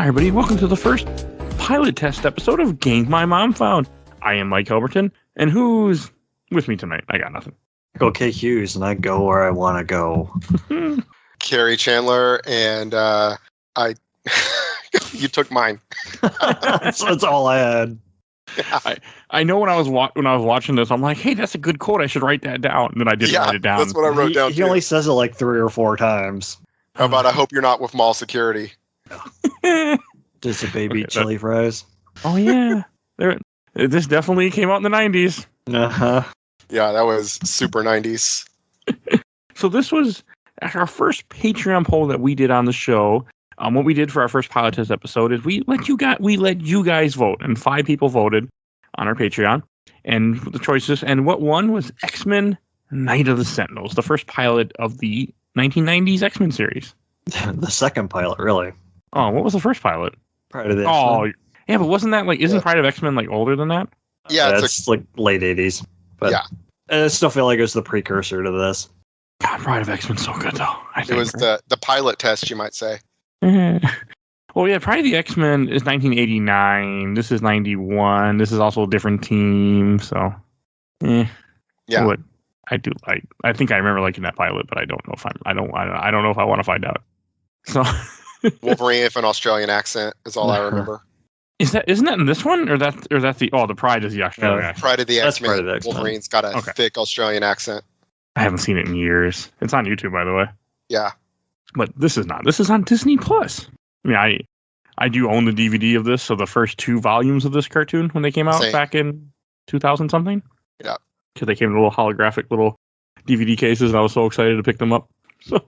Hi, everybody. Welcome to the first pilot test episode of Gang My Mom Found. I am Mike Albertin, and who's with me tonight? I got nothing. Okay, Hughes, and I go where I want to go. Kerry, Chandler, and you took mine. That's all I had. I know when I was watching this, I'm like, hey, that's a good quote. I should write that down. And then I didn't write it down. That's what I wrote down. He only says it like 3 or 4 times. How about I hope you're not with mall security? Does the baby chili fries? Oh yeah, this definitely came out in the 90s. Uh-huh. Yeah, that was super 90s. So this was our first Patreon poll that we did on the show. What we did for our first pilot test episode is we let you guys vote, and 5 people voted on our Patreon, and the choices. And what won was X-Men: Night of the Sentinels, the first pilot of the 1990s X-Men series. The second pilot, really. Oh, what was the first pilot? Pride of the X-Men. Yeah, but wasn't that isn't Pride of X-Men older than that? Yeah, it's like late 80s. But yeah. I still feel like it was the precursor to this. God, Pride of X-Men's so good though. It was the pilot test, you might say. Well, yeah, Pride of the X-Men is 1989. This is 91. This is also a different team, so yeah. What I do like, I think I remember liking that pilot, but I don't know if I don't know if I want to find out. So Wolverine with an Australian accent is all I remember. Isn't that in this one, or that's the Pride is the Australian accent? Pride of the X-Men. Pride of the X-Men. Wolverine's got a thick Australian accent. I haven't seen it in years. It's on YouTube, by the way. Yeah. But this is not. This is on Disney Plus. I mean, I do own the DVD of this, so the first 2 volumes of this cartoon when they came out back in 2000 something. Yeah. Because they came in little holographic little DVD cases, and I was so excited to pick them up. So.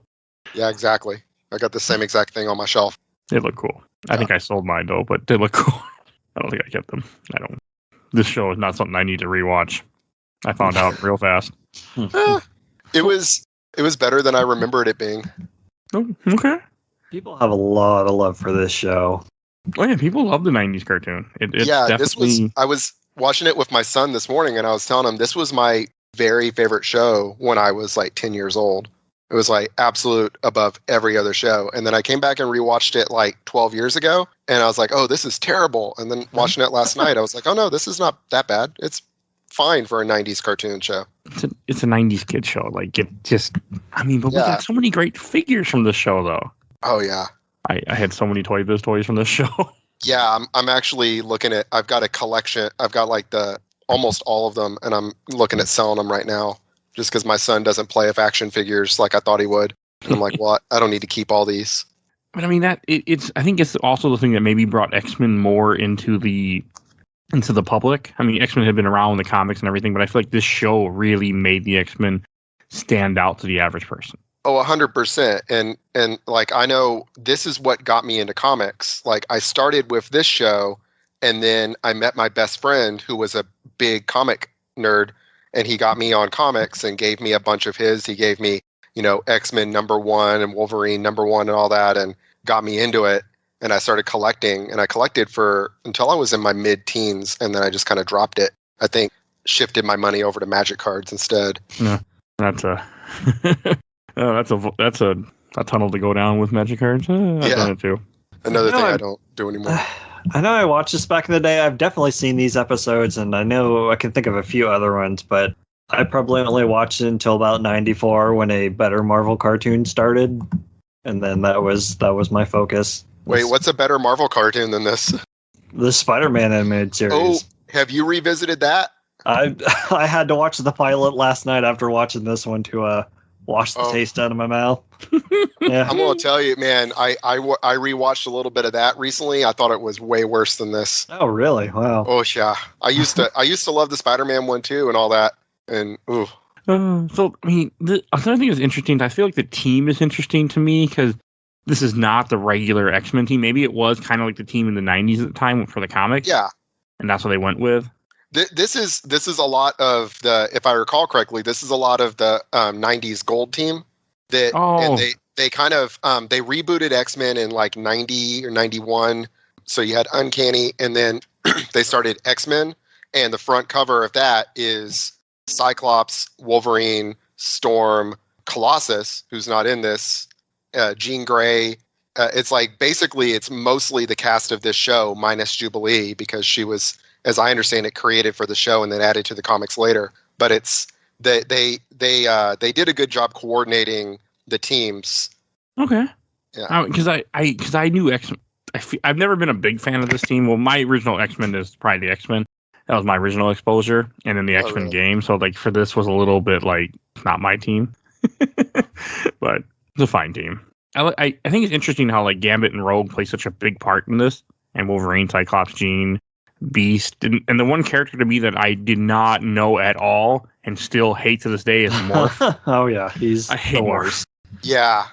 Yeah, exactly. I got the same exact thing on my shelf. They look cool. I think I sold mine though, but they look cool. I don't think I kept them. I don't. This show is not something I need to rewatch. I found out real fast. It was better than I remembered it being. Oh, okay. People have a lot of love for this show. Oh yeah, people love the 90s cartoon. I was watching it with my son this morning, and I was telling him this was my very favorite show when I was like 10 years old. It was like absolute above every other show. And then I came back and rewatched it like 12 years ago, and I was like, oh, this is terrible. And then watching it last night, I was like, oh no, this is not that bad. It's fine for a 90s cartoon show. It's a 90s kid show. We got so many great figures from this show though. Oh yeah. I had so many Toy Biz toys from this show. Yeah, I'm actually looking at, I've got a collection. I've got like almost all of them, and I'm looking at selling them right now just because my son doesn't play with action figures like I thought he would. And I'm like, well, I don't need to keep all these. But I mean, I think it's also the thing that maybe brought X-Men more into the public. I mean, X-Men had been around in the comics and everything, but I feel like this show really made the X-Men stand out to the average person. Oh, 100%. And like, I know this is what got me into comics. Like, I started with this show, and then I met my best friend who was a big comic nerd, and he got me on comics and gave me a bunch of his. He gave me, X-Men #1 and Wolverine #1 and all that, and got me into it. And I started collecting, and I collected until I was in my mid-teens, and then I just kind of dropped it. I think shifted my money over to Magic cards instead. Yeah, that's a tunnel to go down with Magic cards. I've done it too. Another thing I don't do anymore. I know I watched this back in the day. I've definitely seen these episodes, and I know I can think of a few other ones, but I probably only watched it until about 94 when a better Marvel cartoon started, and then that was my focus. Wait, what's a better Marvel cartoon than this? The Spider-Man animated series. Oh, have you revisited that? I had to watch the pilot last night after watching this one to wash the taste out of my mouth. Yeah. I'm going to tell you, man, I rewatched a little bit of that recently. I thought it was way worse than this. Oh, really? Wow. Oh, yeah. I used to love the Spider-Man one too and all that. And ooh. So, I mean, another thing that's interesting, I feel like the team is interesting to me because this is not the regular X-Men team. Maybe it was kind of like the team in the 90s at the time for the comics. Yeah. And that's what they went with. This is a lot of the, if I recall correctly, this is a lot of the 90s Gold team. And they kind of, they rebooted X-Men in like 90 or 91. So you had Uncanny, and then they started X-Men. And the front cover of that is Cyclops, Wolverine, Storm, Colossus, who's not in this, Jean Grey, it's like basically it's mostly the cast of this show minus Jubilee because she was, as I understand it, created for the show and then added to the comics later. But it's they did a good job coordinating the teams. Okay. Yeah. Because I knew X-Men. I've never been a big fan of this team. Well, my original X-Men is probably the X-Men. That was my original exposure, and then the X-Men really? game. So like for this was a little bit like not my team, but it's a fine team. I think it's interesting how like Gambit and Rogue play such a big part in this, and Wolverine, Cyclops, Jean, Beast, and the one character to me that I did not know at all and still hate to this day is Morph. Oh yeah, he's I hate the Morph. worst. Yeah.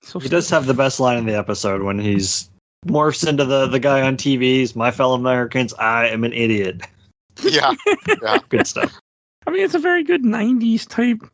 So He does have the best line in the episode when he's morphs into the guy on TV's, my fellow Americans, I am an idiot. Yeah. Good stuff. I mean, it's a very good '90s type,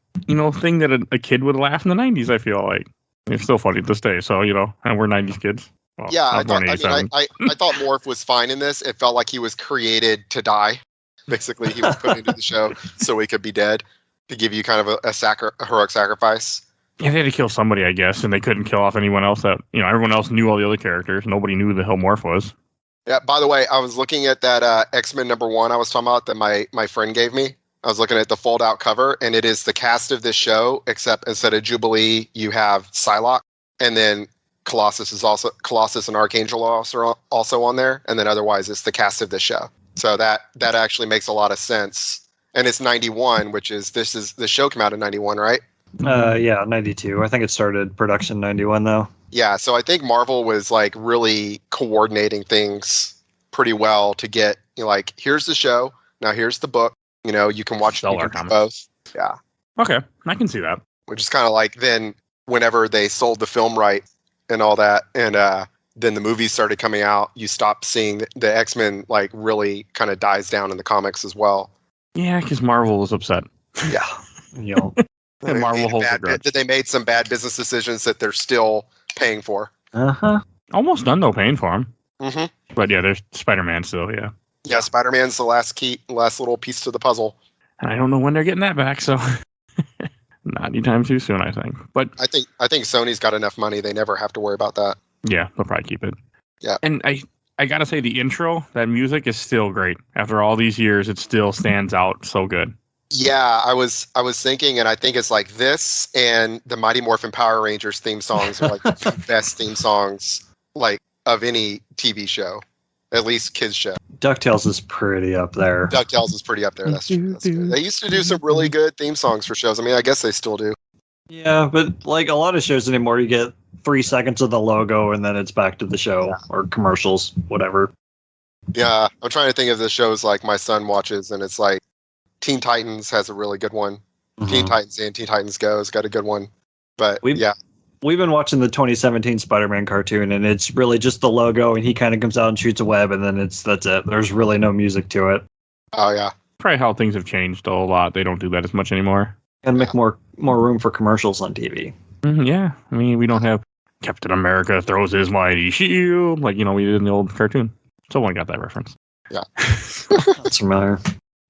thing that a kid would laugh in the '90s. I feel like it's still funny to this day. So and we're '90s kids. Well, Yeah, I was born in I 87. thought Morph was fine in this. It felt like he was created to die. Basically, he was put into the show so he could be dead, to give you kind of a heroic sacrifice. Yeah, they had to kill somebody, I guess, and they couldn't kill off anyone else that, everyone else knew all the other characters. Nobody knew who the hell Morph was. Yeah, by the way, I was looking at that X-Men #1 I was talking about that my friend gave me. I was looking at the fold-out cover, and it is the cast of this show, except instead of Jubilee, you have Psylocke, and then Colossus and Archangel are also on there, and then otherwise it's the cast of this show. So that actually makes a lot of sense. And it's 91, the show came out in 91, right? Yeah, 92. I think it started production 91 though. Yeah, so I think Marvel was like really coordinating things pretty well to get like, here's the show, now here's the book. You can watch both. Yeah. Okay, I can see that. Which is kind of like then whenever they sold the film right and all that, and then the movies started coming out, you stop seeing the X-Men like really kind of dies down in the comics as well. Yeah, because Marvel was upset. Yeah. And Marvel holds a grudge. They made some bad business decisions that they're still paying for. Almost done though, paying for them. Mm-hmm. But yeah, there's Spider-Man still. Yeah. Yeah, Spider-Man's the last little piece to the puzzle. And I don't know when they're getting that back, so not anytime too soon, I think. But I think Sony's got enough money; they never have to worry about that. Yeah, they'll probably keep it. Yeah. And I gotta say, the intro, that music is still great. After all these years, it still stands out so good. Yeah, I was thinking, and I think it's like this and the Mighty Morphin Power Rangers theme songs are like the best theme songs like of any TV show, at least kids show. DuckTales is pretty up there. DuckTales is pretty up there. That's true. That's good. They used to do some really good theme songs for shows. I mean, I guess they still do. Yeah, but like a lot of shows anymore, you get 3 seconds of the logo and then it's back to the show or commercials, whatever. Yeah, I'm trying to think of the shows like my son watches, and it's like Teen Titans has a really good one. Mm-hmm. Teen Titans and Teen Titans Go has got a good one. But we've been watching the 2017 Spider-Man cartoon, and it's really just the logo, and he kind of comes out and shoots a web, and then that's it. There's really no music to it. Oh yeah, probably how things have changed a lot. They don't do that as much anymore. And make more room for commercials on TV. Yeah, I mean, we don't have Captain America throws his mighty shield like we did in the old cartoon. Someone got that reference. Yeah, that's familiar.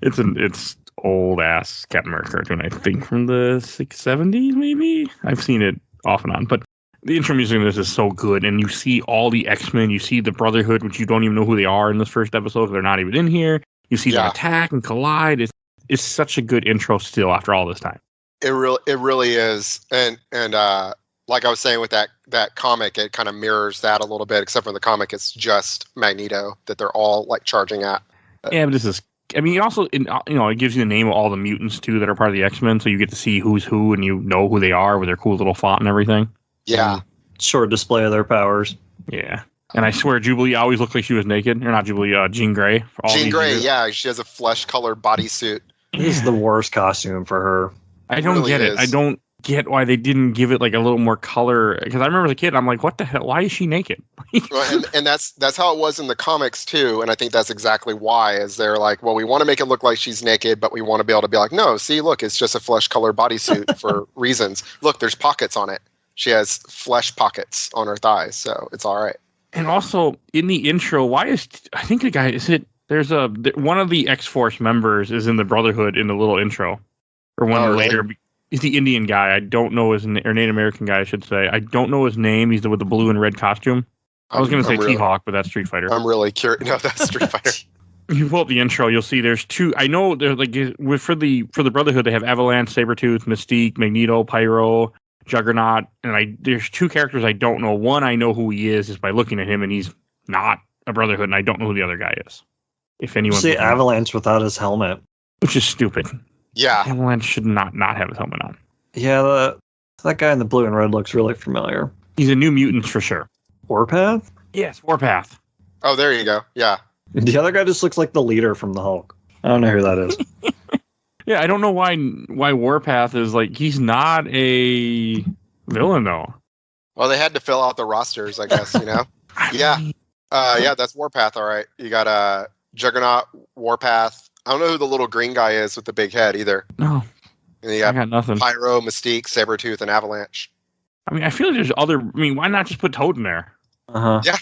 It's old ass Captain America cartoon, I think from the 70s maybe. I've seen it off and on, but the intro music in this is so good, and you see all the X-Men, you see the Brotherhood, which you don't even know who they are in this first episode. They're not even in here. You see them attack and collide. It's such a good intro still after all this time. It really is, and like I was saying with that comic, it kind of mirrors that a little bit, except for the comic, it's just Magneto that they're all like charging at. Yeah, but this is. I mean, it gives you the name of all the mutants too that are part of the X-Men, so you get to see who's who and you know who they are with their cool little font and everything. Yeah, short display of their powers. Yeah, and I swear Jubilee always looked like she was naked, or not Jubilee, Jean Grey. Jean Grey, yeah, she has a flesh-colored bodysuit. This is the worst costume for her. I don't really get it. I don't get why they didn't give it like a little more color, because I remember as a kid I'm like, what the hell, why is she naked? Well, and that's how it was in the comics too, and I think that's exactly why, is they're like, well, we want to make it look like she's naked, but we want to be able to be like, no, see, look, it's just a flesh colored bodysuit for reasons. Look, there's pockets on it. She has flesh pockets on her thighs, so it's all right. And also in the intro, I think the guy there's one of the X-Force members is in the Brotherhood in the little intro, or one later. He's the Indian guy. I don't know his or Native American guy, I should say. I don't know his name. He's with the blue and red costume. I was going to say T-Hawk, but that's Street Fighter. I'm really curious. No, that's Street Fighter. You pull up the intro, you'll see there's two. I know there's like for the Brotherhood, they have Avalanche, Sabretooth, Mystique, Magneto, Pyro, Juggernaut, and there's two characters I don't know. One, I know who he is just by looking at him, and he's not a Brotherhood, and I don't know who the other guy is. If anyone see Avalanche without his helmet, which is stupid. Yeah, Avalanche should not have his helmet on. Yeah, that guy in the blue and red looks really familiar. He's a New Mutant for sure. Warpath? Yes, Warpath. Oh, there you go. Yeah. The other guy just looks like the leader from the Hulk. I don't know who that is. Yeah, I don't know why Warpath is like, he's not a villain though. Well, they had to fill out the rosters, I guess, you know? Yeah. Yeah, that's Warpath, all right. You got Juggernaut, Warpath. I don't know who the little green guy is with the big head either. No. And you got I got nothing. Pyro, Mystique, Sabretooth, and Avalanche. I mean, I feel like there's other... I mean, why not just put Toad in there? Uh-huh. Yeah.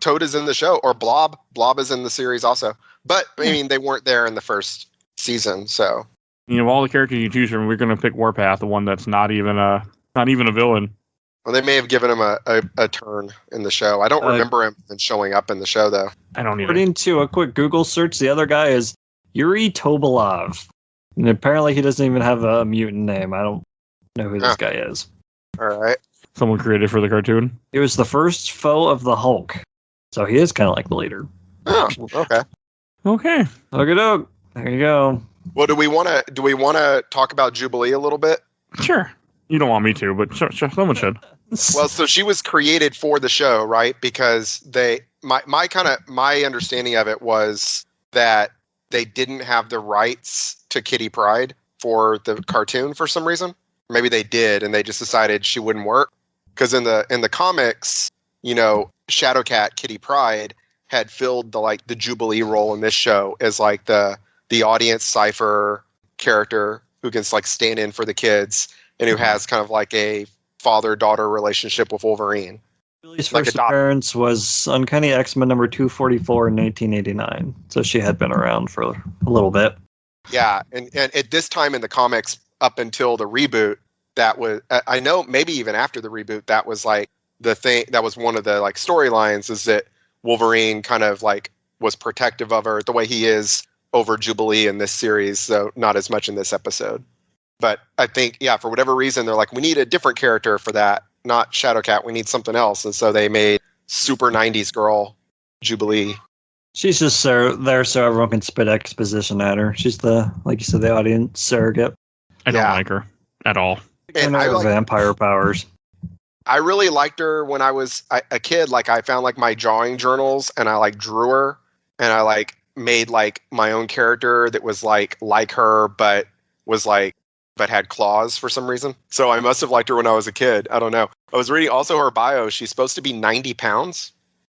Toad is in the show, or Blob. Blob is in the series also. But, I mean, they weren't there in the first season, so... You know, all the characters you choose from, we're going to pick Warpath, the one that's not even a villain. Well, they may have given him a turn in the show. I don't remember him showing up in the show, though. I don't either. According to a quick Google search, the other guy is Yuri Tobolov. And apparently he doesn't even have a mutant name. I don't know who this guy is. All right. Someone created for the cartoon? He was the first foe of the Hulk. So he is kind of like the leader. Oh, okay. Okay. Okey-doke. There you go. Well, do we want to talk about Jubilee a little bit? Sure. You don't want me to, but sure, someone should. Well, so she was created for the show, right? Because my understanding of it was that they didn't have the rights to Kitty Pryde for the cartoon for some reason. Maybe they did, and they just decided she wouldn't work. Because in the comics, you know, Shadowcat Kitty Pryde had filled the Jubilee role in this show as like the audience cipher character who can like stand in for the kids and who has kind of like a father-daughter relationship with Wolverine. Jubilee's first appearance was Uncanny X-Men number 244 in 1989. So she had been around for a little bit. Yeah, and at this time in the comics, up until the reboot, that was I know maybe even after the reboot, that was like the thing. That was one of the like storylines, is that Wolverine kind of like was protective of her the way he is over Jubilee in this series, so not as much in this episode. But I think, yeah, for whatever reason, they're like, we need a different character for that, not Shadowcat. We need something else, and so they made super 90s girl Jubilee. She's just there so everyone can spit exposition at her. She's like you said, the audience surrogate. I don't like her at all. And I like vampire powers. I really liked her when I was a kid. Like, I found like my drawing journals, and I like drew her, and I like made like my own character that was like her, but had claws for some reason. So I must have liked her when I was a kid. I don't know. I was reading also her bio. She's supposed to be 90 pounds.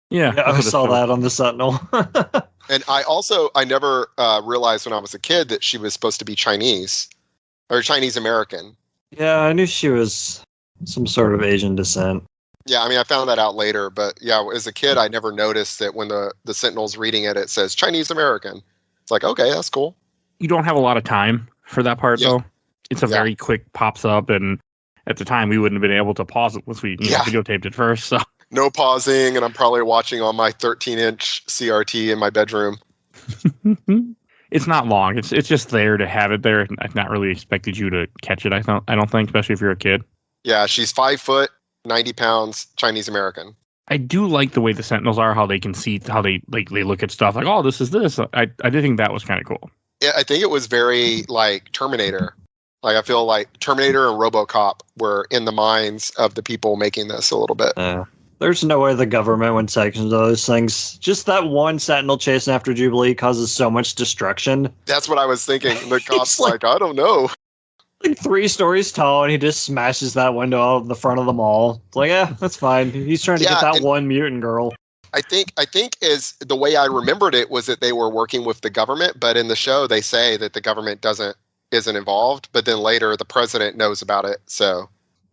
Yeah, I saw that on the Sentinel. And I never realized when I was a kid that she was supposed to be Chinese or Chinese American. Yeah, I knew she was some sort of Asian descent. Yeah, I mean, I found that out later, but yeah, as a kid, I never noticed that when the Sentinel's reading it, it says Chinese American. It's like, okay, that's cool. You don't have a lot of time for that part, though. It's a very quick pops up, and at the time, we wouldn't have been able to pause it once we videotaped it first. So no pausing, and I'm probably watching on my 13-inch CRT in my bedroom. It's not long. It's just there to have it there. I've not really expected you to catch it. I don't think, especially if you're a kid. Yeah, she's 5 foot, 90 pounds, Chinese American. I do like the way the Sentinels are, how they can see, how they look at stuff like, oh, this is this. I did think that was kind of cool. Yeah, I think it was very like Terminator. Like, I feel like Terminator and RoboCop were in the minds of the people making this a little bit. There's no way the government would sanction those things. Just that one Sentinel chasing after Jubilee causes so much destruction. That's what I was thinking. The cop's like, I don't know. Like 3 stories tall, and he just smashes that window out of the front of the mall. It's like, that's fine. He's trying to get that one mutant girl. I think is the way I remembered it was that they were working with the government, but in the show they say that the government isn't involved, but then later the president knows about it. So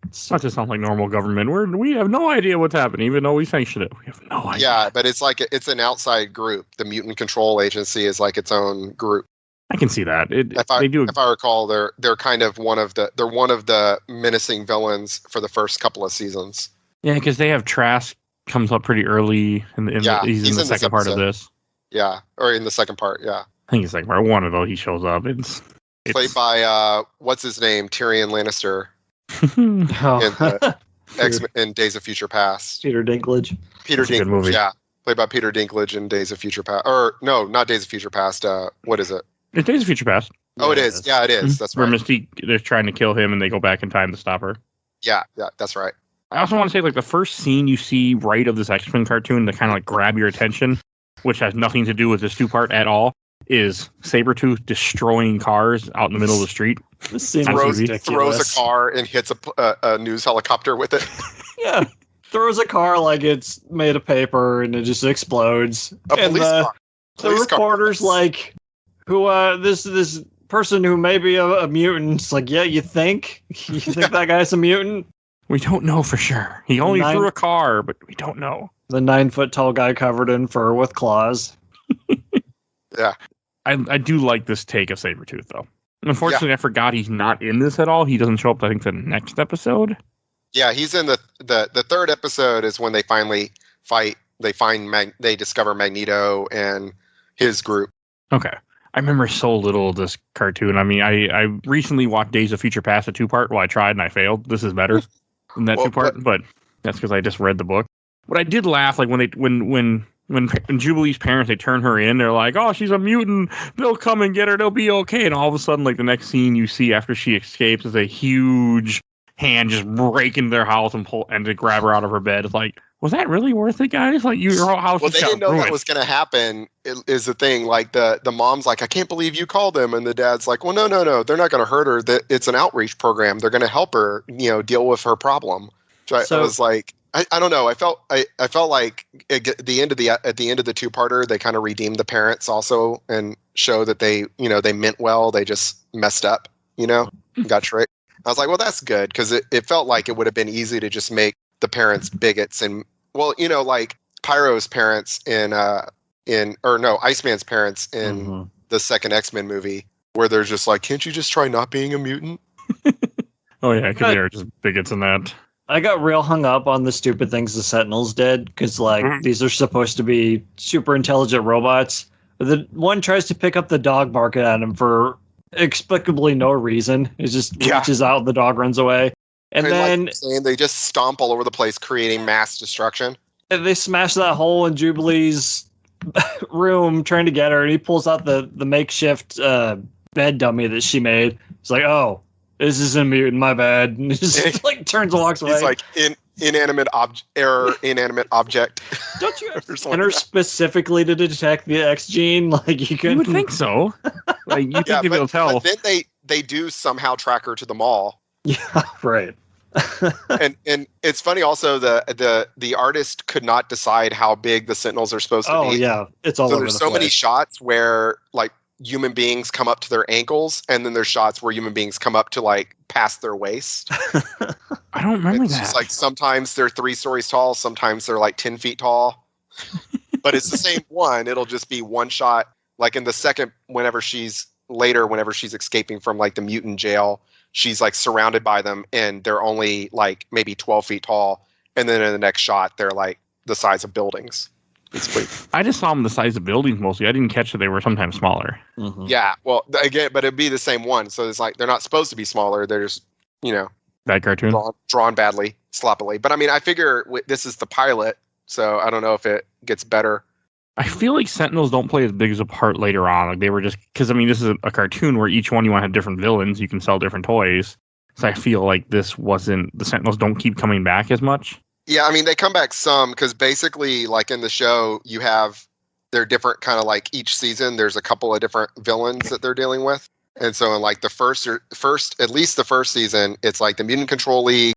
it's not just sound like normal government. We have no idea what's happening, even though we sanction it. We have no idea. Yeah, but it's like it's an outside group. The Mutant Control Agency is like its own group. I can see that. If I recall, they're kind of one of the menacing villains for the first couple of seasons. Yeah, because they have Trask comes up pretty early, he's in the second part of this. Yeah, or in the second part. Yeah, I think it's like one of those. He shows up. It's played by what's his name, Tyrion Lannister. In Days of Future Past. Peter Dinklage. Peter Dinklage. Yeah, played by Peter Dinklage in Days of Future Past. Or no, not Days of Future Past. What is it? It's Days of Future Past. Oh, it is. Yeah, it is. That's right. Where Mystique, they're trying to kill him, and they go back in time to stop her. Yeah, that's right. I also want to say, like, the first scene you see right of this X-Men cartoon to kind of like grab your attention, which has nothing to do with this 2-part at all, is Sabretooth destroying cars out in the middle of the street. This scene throws a car and hits a news helicopter with it. Yeah. Throws a car like it's made of paper and it just explodes. Police car. The reporter's like, who this person who may be a mutant. It's like, yeah, you think that guy's a mutant? We don't know for sure. He only threw a car, but we don't know. The 9-foot tall guy covered in fur with claws. Yeah. I do like this take of Sabretooth, though. Unfortunately, I forgot he's not in this at all. He doesn't show up, I think, the next episode. Yeah, he's in the third episode is when they finally fight. They discover Magneto and his group. Okay. I remember so little of this cartoon. I mean, I recently watched Days of Future Past, a 2-part. Well, I tried and I failed. This is better than that 2-part, but that's because I just read the book. But I did laugh, like when Jubilee's parents, they turn her in, they're like, oh, she's a mutant, they'll come and get her, they'll be okay. And all of a sudden, like, the next scene you see after she escapes is a huge hand just break into their house and to grab her out of her bed. It's like, was that really worth it, guys? Like, your whole house they didn't know that was going to happen, is the thing. Like, the mom's like, I can't believe you called them. And the dad's like, well, no, they're not going to hurt her. It's an outreach program. They're going to help her, deal with her problem. So I was like, I don't know. I felt like at the end of the 2-parter, they kind of redeemed the parents also and show that they meant well. They just messed up, got tricked. I was like, well, that's good, because it felt like it would have been easy to just make the parents bigots and, well, like Pyro's parents Iceman's parents in the second X-Men movie, where they're just like, can't you just try not being a mutant? Oh yeah, because they're just bigots in that. I got real hung up on the stupid things the Sentinels did, because these are supposed to be super intelligent robots. The one tries to pick up the dog barking at him for inexplicably no reason. It just reaches out, the dog runs away. And then like saying, they just stomp all over the place, creating mass destruction. They smash that hole in Jubilee's room trying to get her, and he pulls out the makeshift bed dummy that she made. It's like, oh, this isn't a mutant, my bad. And he just like turns and walks away. He's like, inanimate object. Don't you enter specifically to detect the X gene? Like, you would think so. Like, you think they'll tell. But then they do somehow track her to the mall. Yeah, right. and it's funny also, the artist could not decide how big the Sentinels are supposed to be. Oh yeah, it's all over the place. There's so many shots where like human beings come up to their ankles, and then there's shots where human beings come up to like past their waist. I don't remember that. It's like sometimes they're 3 stories tall, sometimes they're like 10 feet tall. But it's the same one. It'll just be one shot. Like in the second, whenever she's escaping from like the mutant jail, she's like surrounded by them, and they're only like maybe 12 feet tall. And then in the next shot, they're like the size of buildings. I just saw them the size of buildings mostly. I didn't catch that they were sometimes smaller. Mm-hmm. Yeah, well, again, but it'd be the same one. So it's like they're not supposed to be smaller. They're just, that cartoon drawn badly, sloppily. But I mean, I figure this is the pilot, so I don't know if it gets better. I feel like Sentinels don't play as big as a part later on. Like they were just because this is a cartoon where each one you want to have different villains. You can sell different toys. So I feel like the Sentinels don't keep coming back as much. Yeah, I mean, they come back some because basically, like in the show, they're different kind of like each season. There's a couple of different villains that they're dealing with. And so in like the first, at least the first season, it's like the Mutant Control League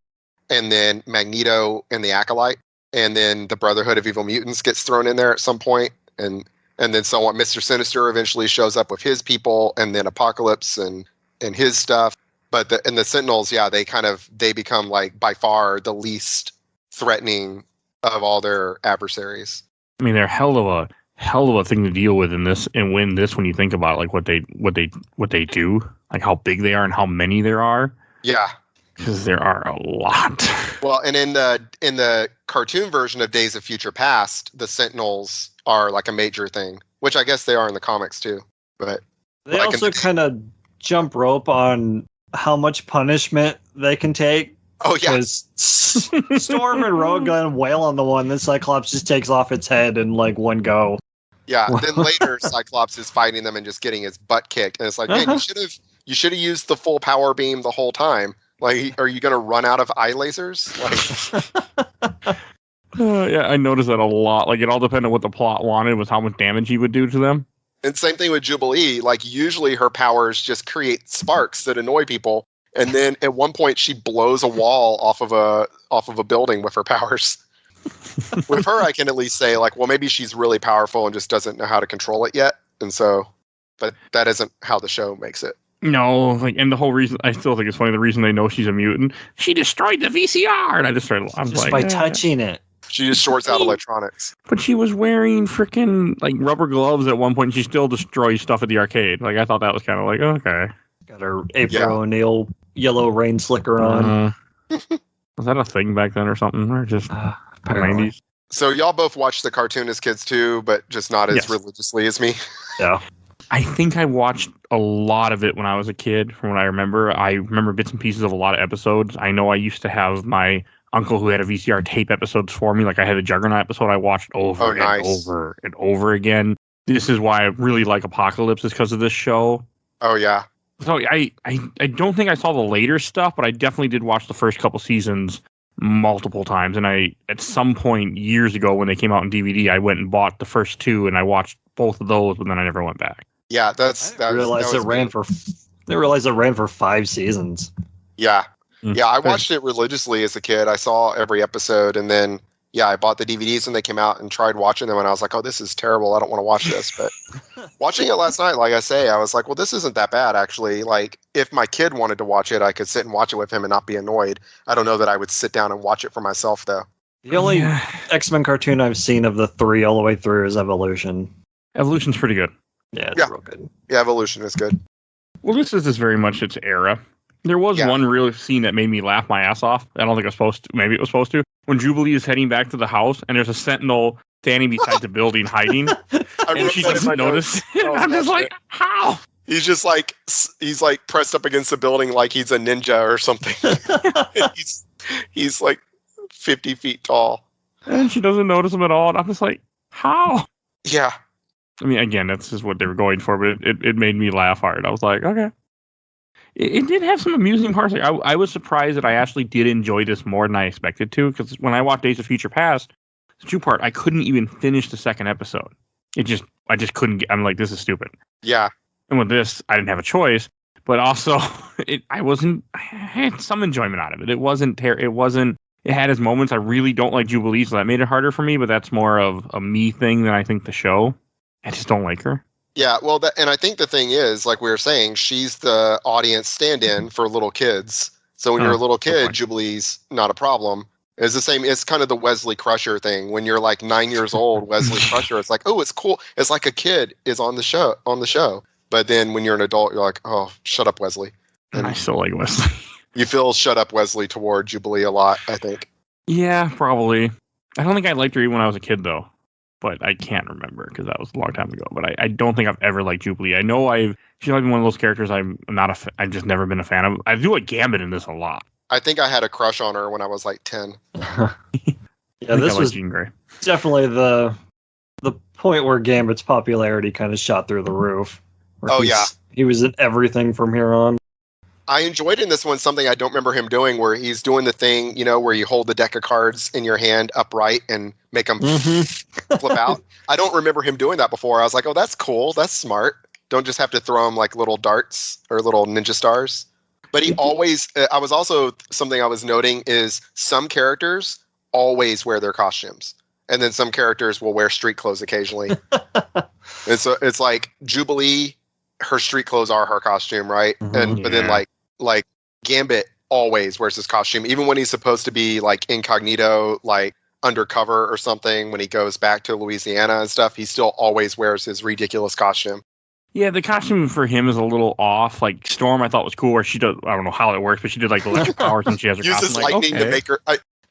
and then Magneto and the Acolyte. And then the Brotherhood of Evil Mutants gets thrown in there at some point. And then so on. Mr. Sinister eventually shows up with his people, and then Apocalypse and his stuff. But the Sentinels, they become like by far the least threatening of all their adversaries. I mean, they're hell of hell of a thing to deal with in this and win this when you think about like what they do, like how big they are and how many there are. Yeah. Because there are a lot. Well, and in the cartoon version of Days of Future Past, the Sentinels are like a major thing, which I guess they are in the comics too. But they also kind of jump rope on how much punishment they can take. Oh yeah, because Storm and Rogue wail on the one, then Cyclops just takes off its head in like one go. Yeah. Then later, Cyclops is fighting them and just getting his butt kicked, and it's like, man, you should have used the full power beam the whole time. Like, are you going to run out of eye lasers? Like, yeah, I noticed that a lot. Like, it all depended on what the plot wanted, was how much damage he would do to them. And same thing with Jubilee. Like, usually her powers just create sparks that annoy people, and then at one point she blows a wall off of a building with her powers. With her, I can at least say, like, well, maybe she's really powerful and just doesn't know how to control it yet, and so, but that isn't how the show makes it. No, like, and the whole reason, I still think it's funny, the reason they know she's a mutant, she destroyed the VCR, and I'm just like, by touching it. She just shorts out electronics. But she was wearing freaking, like, rubber gloves at one point, and she still destroys stuff at the arcade. Like, I thought that was kind of like, okay. Got her April O'Neil yellow rain slicker on. Was that a thing back then or something? Or just 90s? So y'all both watched the cartoon as kids too, but just not as religiously as me. Yeah. I think I watched a lot of it when I was a kid, from what I remember. I remember bits and pieces of a lot of episodes. I know I used to have my uncle who had a VCR tape episodes for me. Like, I had a Juggernaut episode I watched over and over and over again. This is why I really like Apocalypse, is because of this show. Oh, yeah. So I don't think I saw the later stuff, but I definitely did watch the first couple seasons multiple times. And I, at some point years ago when they came out on DVD, I went and bought the first two, and I watched both of those, but then I never went back. Yeah, I realized it ran for 5 seasons. Yeah. Yeah, I watched it religiously as a kid. I saw every episode, and then I bought the DVDs when they came out and tried watching them, and I was like, oh, this is terrible. I don't want to watch this. But watching it last night, like I say, I was like, well, this isn't that bad, actually. Like, if my kid wanted to watch it, I could sit and watch it with him and not be annoyed. I don't know that I would sit down and watch it for myself, though. The only X-Men cartoon I've seen of the 3 all the way through is Evolution. Evolution's pretty good. Yeah, it's real good. Yeah, Evolution is good. Well, this is very much its era. There was one real scene that made me laugh my ass off. I don't think it was supposed to. Maybe it was supposed to. When Jubilee is heading back to the house, and there's a Sentinel standing beside the building hiding, and she doesn't notice. I'm just like, how? He's just like, he's like pressed up against the building like he's a ninja or something. he's like 50 feet tall. And she doesn't notice him at all. And I'm just like, how? Yeah. I mean, again, that's just what they were going for, but it made me laugh hard. I was like, okay. It did have some amusing parts. Like, I was surprised that I actually did enjoy this more than I expected to, because when I watched Days of Future Past, the 2-part, I couldn't even finish the second episode. I just couldn't get. I'm like, this is stupid. Yeah. And with this, I didn't have a choice, but also I had some enjoyment out of it. It wasn't it had its moments. I really don't like Jubilee, so that made it harder for me, but that's more of a me thing than I think the show. I just don't like her. Yeah, well, and I think the thing is, like we were saying, she's the audience stand-in for little kids. So when you're a little kid, Jubilee's not a problem. It's the same. It's kind of the Wesley Crusher thing. When you're like 9 years old, Wesley Crusher, it's like, oh, it's cool. It's like a kid is on the show. But then when you're an adult, you're like, oh, shut up, Wesley. And I still like Wesley. You feel shut up, Wesley, toward Jubilee a lot, I think. Yeah, probably. I don't think I liked her even when I was a kid, though. But I can't remember because that was a long time ago. But I don't think I've ever liked Jubilee. I know she's like one of those characters I've just never been a fan of. I do like Gambit in this a lot. I think I had a crush on her when I was like 10. Yeah, this was Jean Grey. Definitely the point where Gambit's popularity kind of shot through the roof. Oh, yeah. He was in everything from here on. I enjoyed in this one something I don't remember him doing, where he's doing the thing, where you hold the deck of cards in your hand upright and make them flip out. I don't remember him doing that before. I was like, oh, that's cool. That's smart. Don't just have to throw them like little darts or little ninja stars. But he always, something I was noting is some characters always wear their costumes. And then some characters will wear street clothes occasionally. And so it's like Jubilee, her street clothes are her costume, right? But then like Gambit always wears his costume, even when he's supposed to be like incognito, like undercover or something, when he goes back to Louisiana and stuff, he still always wears his ridiculous costume. Yeah, the costume for him is a little off. Like Storm, I thought was cool, where she does. I don't know how it works, but she did like electric powers and she has her Uses costume. lightning like, okay. to make her.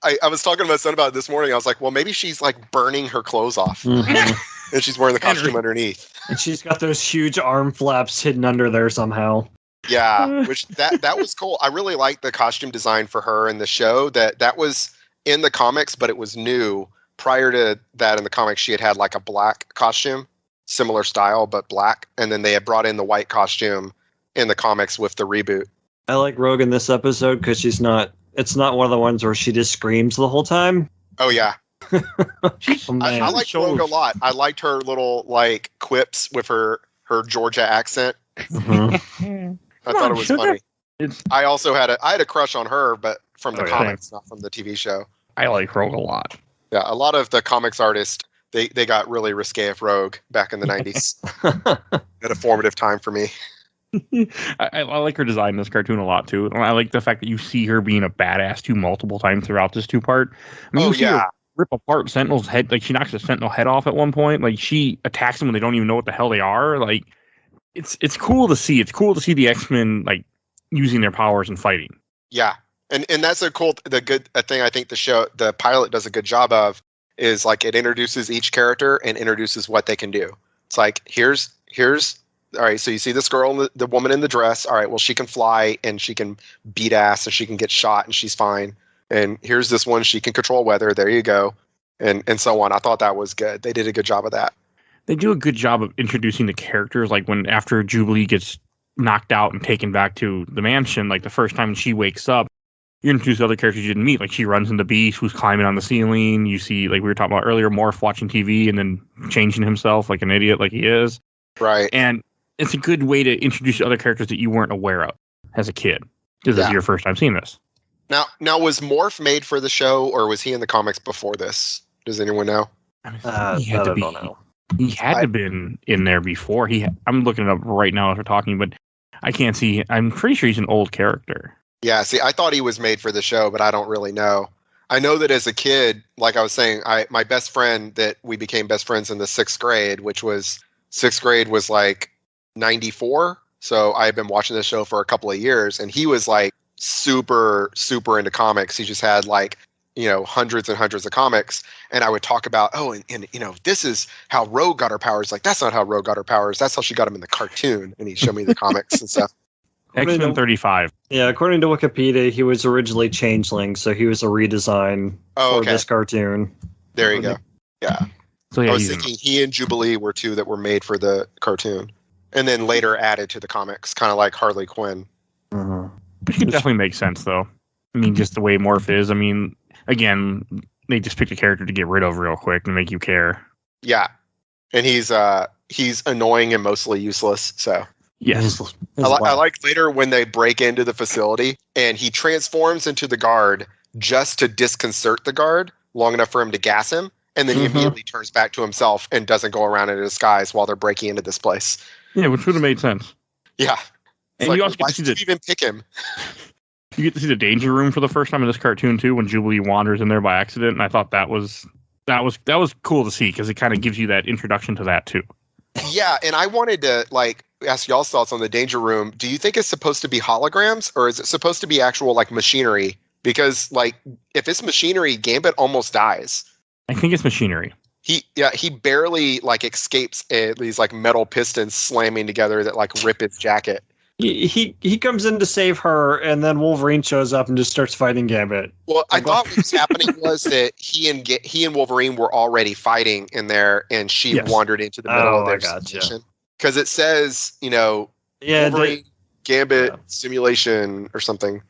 I was talking to my son about it this morning. I was like, well, maybe she's like burning her clothes off, and she's wearing the costume underneath. And she's got those huge arm flaps hidden under there somehow. Yeah, which that was cool. I really liked the costume design for her in the show. That was in the comics, but it was new. Prior to that, in the comics, she had like a black costume, similar style but black, and then they had brought in the white costume in the comics with the reboot. I like Rogue in this episode because it's not one of the ones where she just screams the whole time. Oh yeah, Man. I like Rogue a lot. I liked her little like quips with her Georgia accent. Mhm. I thought it was funny. It's, I also had a crush on her, but from the Oh, yeah. comics, not from the TV show. I like Rogue a lot. Yeah, a lot of the comics artists they got really risque of Rogue back in the 90s. At a formative time for me. I like her design in this cartoon a lot too. And I like the fact that you see her being a badass too multiple times throughout this 2-part. I mean, Oh, you see yeah. her rip apart Sentinel's head. Like she knocks a Sentinel head off at one point. Like she attacks them when they don't even know what the hell they are. Like it's cool to see. It's cool to see the X-Men like using their powers and fighting. Yeah. And that's a good thing I think the pilot does a good job of is like it introduces each character and introduces what they can do. It's like here's all right, so you see this girl, the woman in the dress. All right, well she can fly and she can beat ass and she can get shot and she's fine. And here's this one, she can control weather. There you go. And so on. I thought that was good. They did a good job of that. They do a good job of introducing the characters. Like when after Jubilee gets knocked out and taken back to the mansion, like the first time she wakes up, you introduce other characters you didn't meet. Like she runs into Beast, who's climbing on the ceiling. You see, like we were talking about earlier, Morph watching TV and then changing himself like an idiot, like he is. Right. And it's a good way to introduce other characters that you weren't aware of as a kid. Because this is your first time seeing this. Now was Morph made for the show or was he in the comics before this? Does anyone know? He had to be. He had to have been in there before. I'm looking it up right now as we're talking, but I can't see. I'm pretty sure he's an old character. Yeah, see, I thought he was made for the show, but I don't really know. I know that as a kid, like I was saying, my best friend that we became best friends in the 6th grade, which was 6th grade was like 94. So I had been watching this show for a couple of years, and he was like super, super into comics. He just had like, hundreds and hundreds of comics. And I would talk about, and this is how Rogue got her powers. Like, that's not how Rogue got her powers. That's how she got them in the cartoon. And he'd show me the comics and stuff. X-Men 35. Yeah, according to Wikipedia, he was originally Changeling, so he was a redesign for this cartoon. There you go. Yeah. So yeah, I was thinking he and Jubilee were two that were made for the cartoon. And then later added to the comics, kind of like Harley Quinn. Which could definitely make sense, though. I mean, just the way Morph is. I mean, again, they just picked a character to get rid of real quick and make you care. Yeah. And he's annoying and mostly useless, so... Yes. I like later when they break into the facility and he transforms into the guard just to disconcert the guard long enough for him to gas him. And then he immediately turns back to himself and doesn't go around in a disguise while they're breaking into this place. Yeah, which would have made sense. Yeah. And like, you also why get to did you even pick him? You get to see the danger room for the first time in this cartoon too, when Jubilee wanders in there by accident. And I thought that was cool to see because it kind of gives you that introduction to that too. Yeah, and I wanted to ask y'all's thoughts on the danger room. Do you think it's supposed to be holograms or is it supposed to be actual machinery? Because if it's machinery, Gambit almost dies. I think it's machinery. He barely escapes these metal pistons slamming together that rip his jacket. He comes in to save her, and then Wolverine shows up and just starts fighting Gambit. Well, I thought what was happening was that he and Wolverine were already fighting in there, and she wandered into the middle of their situation. Because it says, Wolverine, Gambit, simulation or something.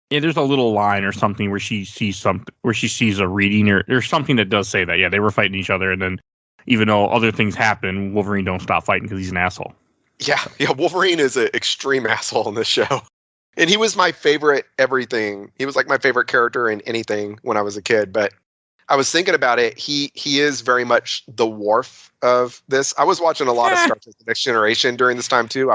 Yeah, there's a little line or something where she sees a reading or there's something that does say that. Yeah, they were fighting each other, and then even though other things happen, Wolverine don't stop fighting because he's an asshole. Yeah, Wolverine is an extreme asshole in this show. And he was my favorite everything. He was my favorite character in anything when I was a kid. But I was thinking about it. He is very much the Worf of this. I was watching a lot of Star Trek The Next Generation during this time too.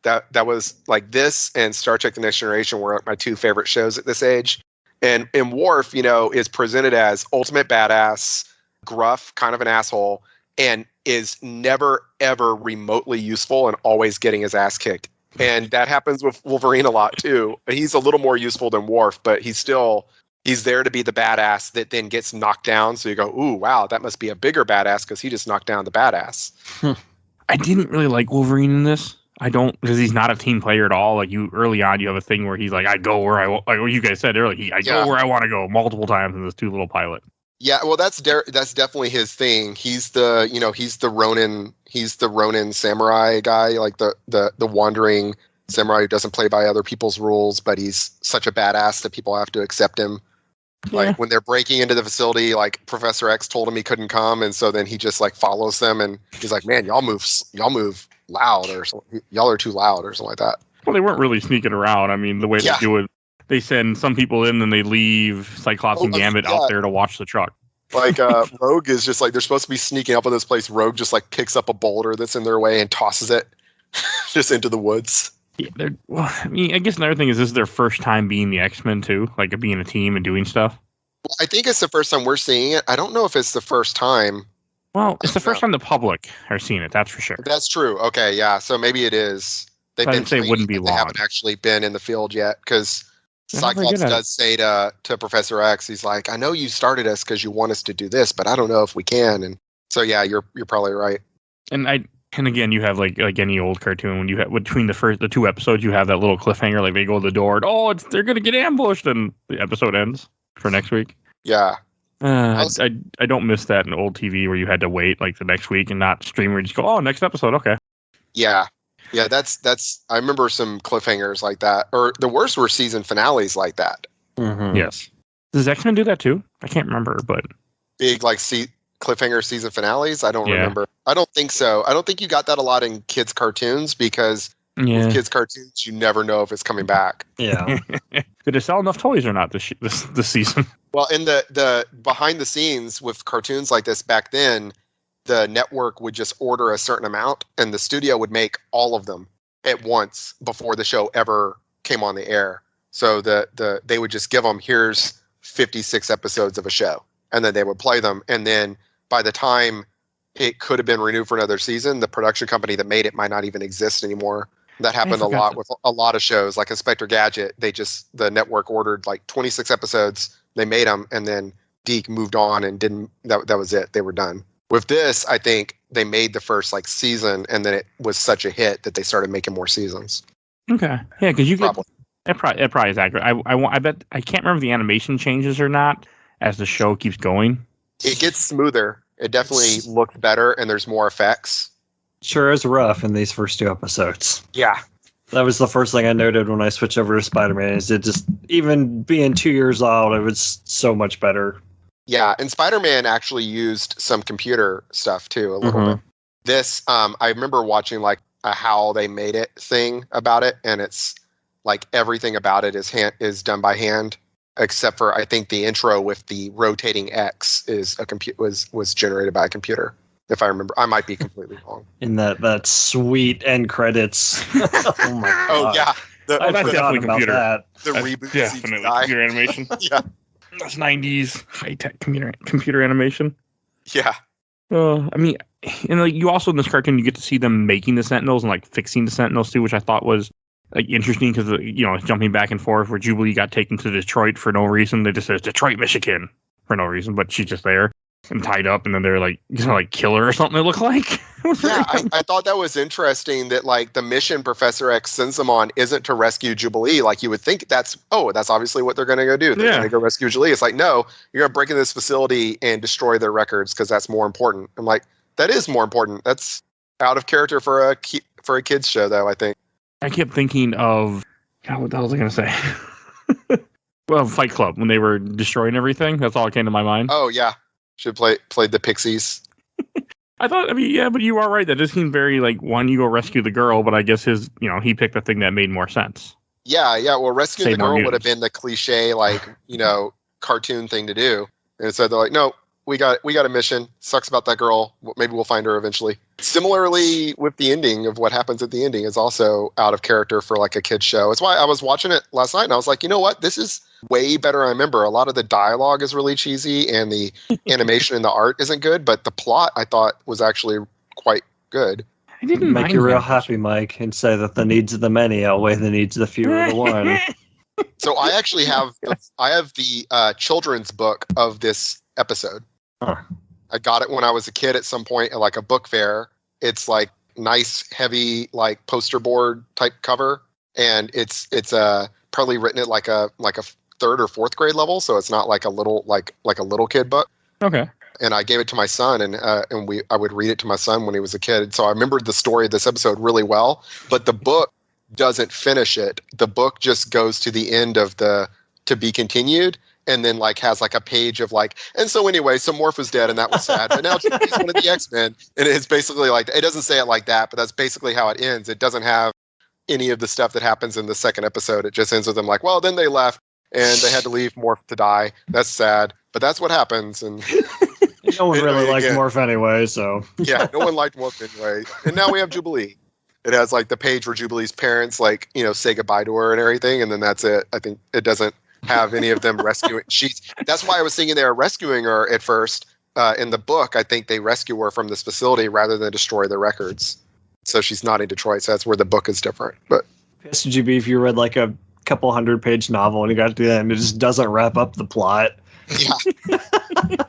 That was this and Star Trek The Next Generation were my two favorite shows at this age. And Worf, is presented as ultimate badass, gruff, kind of an asshole, and is never, ever remotely useful and always getting his ass kicked. And that happens with Wolverine a lot, too. He's a little more useful than Worf, but he's there to be the badass that then gets knocked down. So you go, ooh, wow, that must be a bigger badass because he just knocked down the badass. I didn't really like Wolverine in this. I don't, because he's not a team player at all. Like early on, you have a thing where he's like, I go where like what you guys said earlier, I go where I want to go multiple times in this Too Little pilot. Yeah, well, that's definitely his thing. He's the Ronin samurai guy, like the wandering samurai who doesn't play by other people's rules, but he's such a badass that people have to accept him. Yeah. Like when they're breaking into the facility, like Professor X told him he couldn't come, and so then he just like follows them, and he's like, "Man, y'all move loud, or something. Y'all are too loud," or something like that. Well, they weren't really sneaking around. I mean, the way they do it, they send some people in, and they leave Cyclops and Gambit out there to watch the truck. Like Rogue is just like they're supposed to be sneaking up on this place. Rogue just like picks up a boulder that's in their way and tosses it just into the woods. Yeah, I mean, I guess another thing is this is their first time being the X-Men too, like being a team and doing stuff. Well, I think it's the first time we're seeing it. I don't know if it's the first time. Well, it's the first time the public are seeing it. That's for sure. That's true. Okay, yeah. So maybe it is. I'd say it wouldn't be long. They haven't actually been in the field yet because Cyclops does say to Professor X, he's like, "I know you started us because you want us to do this, but I don't know if we can." And so yeah, you're probably right. And again, you have like any old cartoon when you have between the two episodes, you have that little cliffhanger, like they go to the door and they're gonna get ambushed, and the episode ends for next week. Yeah, I don't miss that in old TV where you had to wait like the next week and not stream or just go, next episode, okay. Yeah, that's. I remember some cliffhangers like that, or the worst were season finales like that. Mm-hmm. Yes, does X-Men do that too? I can't remember, but big like cliffhanger season finales. I don't remember. I don't think so. I don't think you got that a lot in kids cartoons because with kids cartoons you never know if it's coming back. Yeah. Did it sell enough toys or not this season? Well, in the behind the scenes with cartoons like this back then, the network would just order a certain amount and the studio would make all of them at once before the show ever came on the air. So they would just give them, here's 56 episodes of a show, and then they would play them, and then by the time it could have been renewed for another season, the production company that made it might not even exist anymore. That happened a lot with a lot of shows, like Inspector Gadget. The network ordered like 26 episodes, they made them, and then Deke moved on and didn't. That was it. They were done. With this, I think they made the first like season, and then it was such a hit that they started making more seasons. Okay, yeah, because you get it probably is accurate. I bet I can't remember if the animation changes or not as the show keeps going. It gets smoother. It definitely looks better, and there's more effects. Sure is rough in these first two episodes. Yeah. That was the first thing I noted when I switched over to Spider-Man, is it just, even being 2 years old, it was so much better. Yeah, and Spider-Man actually used some computer stuff, too, a little bit. This, I remember watching, like, a how they made it thing about it, and it's, like, everything about it is done by hand. Except for, I think, the intro with the rotating X was generated by a computer. If I remember, I might be completely wrong. In that sweet end credits. Oh my god! Oh yeah, that's definitely computer. That. The reboot, definitely computer animation. Yeah, that's 90s high tech computer animation. Yeah. I mean, and like you also in this cartoon, you get to see them making the Sentinels and like fixing the Sentinels too, which I thought was like interesting because jumping back and forth where Jubilee got taken to Detroit for no reason. They just said Detroit, Michigan for no reason, but she's just there and tied up, and then they're like kill her or something. It looked like. Yeah, I thought that was interesting that like the mission Professor X sends them on isn't to rescue Jubilee. Like you would think that's obviously what they're going to go do. They're going to go rescue Jubilee. It's like, no, you're going to break into this facility and destroy their records because that's more important. I'm like, that is more important. That's out of character for a kids show, though. I think. I kept thinking of, God, what the hell was I going to say? Well, Fight Club, when they were destroying everything. That's all that came to my mind. Oh, yeah. Should played the Pixies. I thought, but you are right. That just seemed very like, one, you go rescue the girl, but I guess he picked the thing that made more sense. Yeah. Well, rescuing the girl would have been the cliche, like, cartoon thing to do. And so they're like, no, we got a mission. Sucks about that girl. Maybe we'll find her eventually. Similarly, with the ending of what happens at the ending is also out of character for like a kid's show. It's why I was watching it last night and I was like, you know what? This is way better than I remember. A lot of the dialogue is really cheesy and the animation and the art isn't good, but the plot I thought was actually quite good. I didn't make mind you real that. happy, Mike, and say that the needs of the many outweigh the needs of the few or the one. So I actually have the children's book of this episode. Huh. I got it when I was a kid at some point at like a book fair. It's like nice, heavy, like poster board type cover, and it's probably written at like a third or fourth grade level, so it's not like a little like a little kid book. Okay. And I gave it to my son, and I would read it to my son when he was a kid. So I remembered the story of this episode really well, but the book doesn't finish it. The book just goes to the end of the to be continued, and then like has like a page of like, and so anyway, so Morph was dead, and that was sad. But now he's one of the X-Men, and it's basically like, it doesn't say it like that, but that's basically how it ends. It doesn't have any of the stuff that happens in the second episode. It just ends with them like, well, then they left, and they had to leave Morph to die. That's sad, but that's what happens. And no one really liked Morph anyway, so. Yeah, no one liked Morph anyway. And now we have Jubilee. It has like the page where Jubilee's parents like, say goodbye to her and everything, and then that's it. I think it doesn't have any of them rescuing. That's why I was thinking they were rescuing her at first. In the book, I think they rescue her from this facility rather than destroy the records. So she's not in Detroit, so that's where the book is different. But pissed would you be if you read like a couple 100-page novel and you got to the end, it just doesn't wrap up the plot. Yeah.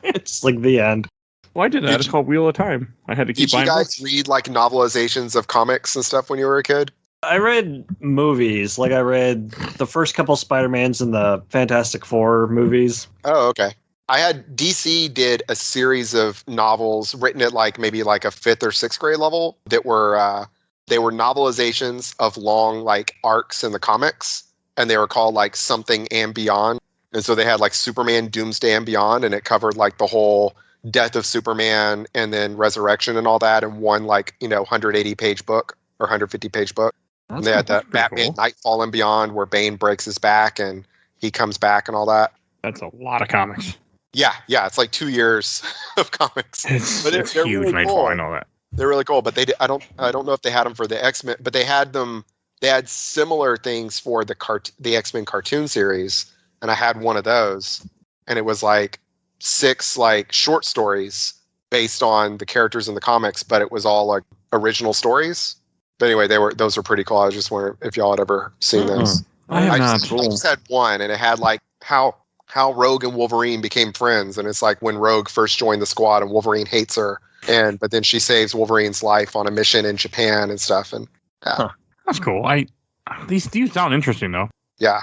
It's like the end. Well, I did that. It's called Wheel of Time. I had to keep buying Did you guys books. read like novelizations of comics and stuff when you were a kid? I read movies. Like I read the first couple Spider-Mans and the Fantastic Four movies. Oh, okay. I had DC did a series of novels written at like maybe like a 5th or 6th grade level that were they were novelizations of long like arcs in the comics, and they were called like Something and Beyond. And so they had like Superman Doomsday and Beyond, and it covered like the whole death of Superman and then resurrection and all that in one like 180-page book or 150-page book. And they had the Batman cool. Nightfall and Beyond where Bane breaks his back and he comes back and all that. That's a lot of comics. Yeah, it's like 2 years of comics. It's But huge, really Nightfall. cool. I know that. They're really cool, but I don't know if they had them for the X-Men, but they had them. They had similar things for the X-Men cartoon series, and I had one of those, and it was like 6 like short stories based on the characters in the comics, but it was all like original stories. But anyway, those were pretty cool. I was just wondering if y'all had ever seen those. I have not. I just had one, and it had like how Rogue and Wolverine became friends, and it's like when Rogue first joined the squad and Wolverine hates her, but then she saves Wolverine's life on a mission in Japan and stuff. And That's cool. These sound interesting though. yeah,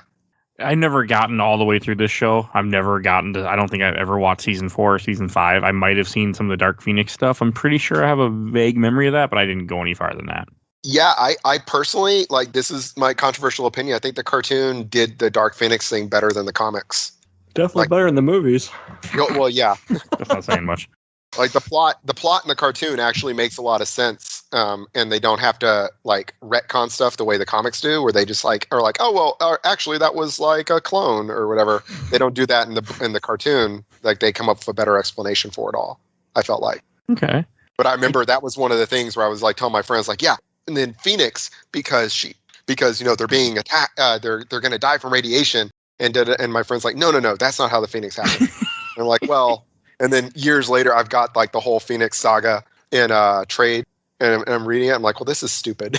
I've never gotten all the way through this show. I've never gotten to. I don't think I've ever watched season 4 or season 5. I might have seen some of the Dark Phoenix stuff. I'm pretty sure I have a vague memory of that, but I didn't go any farther than that. yeah. I personally like. This is my controversial opinion. I think the cartoon did the Dark Phoenix thing better than the comics. Definitely better in the movies. Well, yeah. That's not saying much. Like the plot in the cartoon actually makes a lot of sense, and they don't have to like retcon stuff the way the comics do, where they just like are like, oh well, actually that was like a clone or whatever. They don't do that in the cartoon. Like they come up with a better explanation for it all. I felt like. Okay. But I remember that was one of the things where I was like telling my friends like, yeah, and then Phoenix because they're being attacked, they're going to die from radiation, and my friends like, no, that's not how the Phoenix happened. And I'm like, well. And then years later, I've got like the whole Phoenix saga in trade, and I'm reading it. I'm like, well, this is stupid.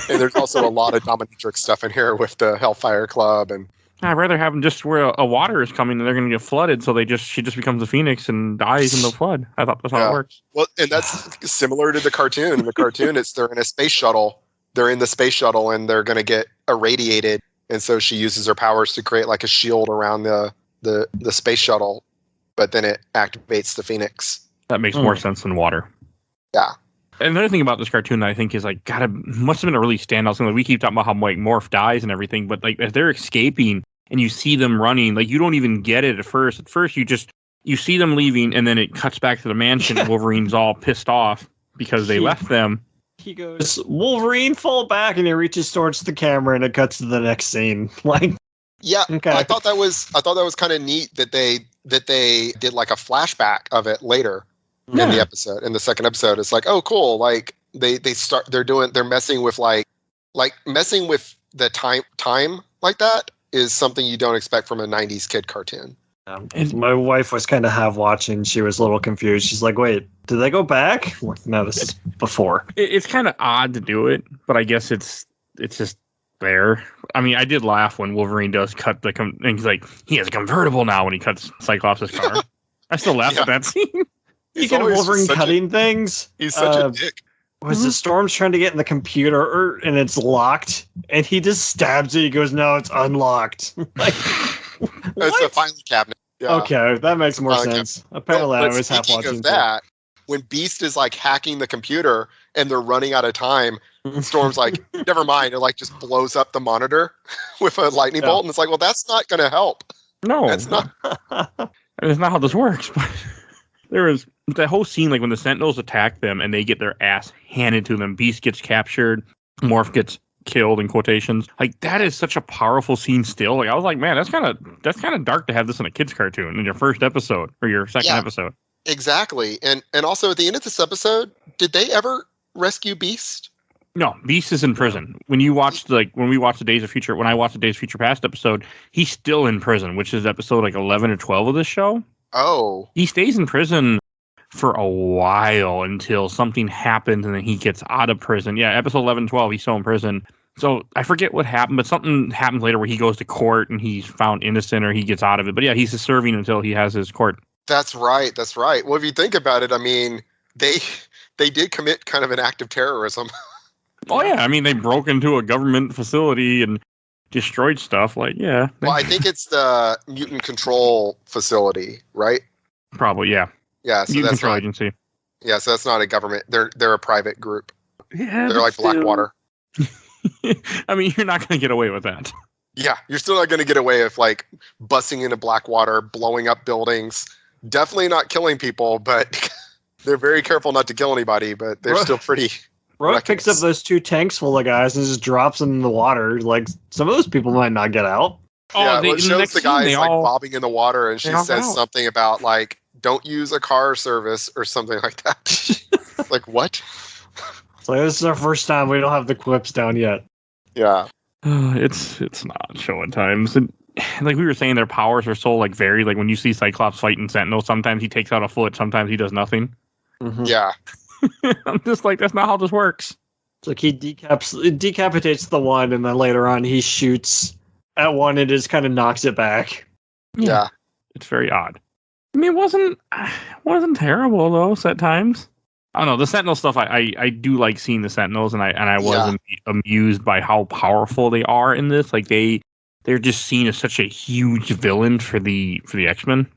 And there's also a lot of dominatrix stuff in here with the Hellfire Club, and I'd rather have them just where a water is coming and they're going to get flooded, so she just becomes a phoenix and dies in the flood. I thought that's how it works. Well, and that's similar to the cartoon. In the cartoon, they're in a space shuttle. They're in the space shuttle, and they're going to get irradiated, and so she uses her powers to create like a shield around the space shuttle. But then it activates the Phoenix. That makes more sense than water. Yeah. And another thing about this cartoon that I think is like, God, it must have been a really standout thing. Like, we keep talking about how like Morph dies and everything, but like as they're escaping and you see them running, like you don't even get it at first. At first, you see them leaving, and then it cuts back to the mansion. And Wolverine's all pissed off because they left them. He goes, Wolverine, fall back, and he reaches towards the camera, and it cuts to the next scene. Like, Yeah, Okay. I thought that was kind of neat that they did like a flashback of it later in the episode. In the second episode, it's like, oh, cool. Like they're messing with messing with the time like that is something you don't expect from a 90s kid cartoon. My wife was kind of half watching. She was a little confused. She's like, wait, did they go back? No, this is before. It's kind of odd to do it, but I guess it's just there. I mean, I did laugh when Wolverine does cut and he's like, he has a convertible now when he cuts Cyclops' car. I still laugh at that scene. Speaking of Wolverine cutting things, he's such a dick. Was the Storm's trying to get in the computer and it's locked, and he just stabs it. He goes, "No, it's unlocked." Like, it's a filing cabinet. Yeah. Okay, that makes more sense. Apparently, I was half watching of that. When Beast is like hacking the computer and they're running out of time, Storm's like, "Never mind." It like just blows up the monitor with a lightning bolt, and it's like, "Well, that's not going to help." No, that's not. That's not how this works. But there was that whole scene, like when the Sentinels attack them and they get their ass handed to them. Beast gets captured, Morph gets killed in quotations. Like that is such a powerful scene still. Like I was like, man, that's kind of dark to have this in a kids cartoon in your first episode or your second episode. Exactly. And also at the end of this episode, did they ever rescue Beast? No, Beast is in prison. When I watched the Days of Future Past episode, he's still in prison, which is episode like 11 or 12 of this show. Oh. He stays in prison for a while until something happens and then he gets out of prison. Yeah, episode 11, 12, he's still in prison. So I forget what happened, but something happens later where he goes to court and he's found innocent or he gets out of it. But yeah, he's serving until he has his court. That's right. Well, if you think about it, I mean, they did commit kind of an act of terrorism. Oh, yeah. I mean, they broke into a government facility and destroyed stuff. Like, yeah. Well, I think it's the mutant control facility, right? Probably, yeah. Yeah, so mutant that's control not, agency. Yeah, so that's not a government. They're a private group. Yeah, they're like still. Blackwater. I mean, you're not going to get away with that. Yeah, you're still not going to get away with like busting into Blackwater, blowing up buildings. Definitely not killing people, but they're very careful not to kill anybody. But they're still pretty. Rock picks up those 2 tanks full of guys and just drops them in the water. Like some of those people might not get out. Yeah, it shows the guys like bobbing in the water, and she says something about like, "Don't use a car service" or something like that. Like what? So this is our first time we don't have the quips down yet. Yeah, it's not show at times. And like we were saying, their powers are so like varied. Like when you see Cyclops fighting Sentinel, sometimes he takes out a foot, sometimes he does nothing. Mm-hmm. Yeah. I'm just like, that's not how this works. It's like he decapitates the one, and then later on he shoots at one and just kind of knocks it back. Yeah. It's very odd. I mean, it wasn't terrible though at times. I don't know, the Sentinel stuff. I do like seeing the Sentinels, and I was amused by how powerful they are in this. Like they're just seen as such a huge villain for the X-Men.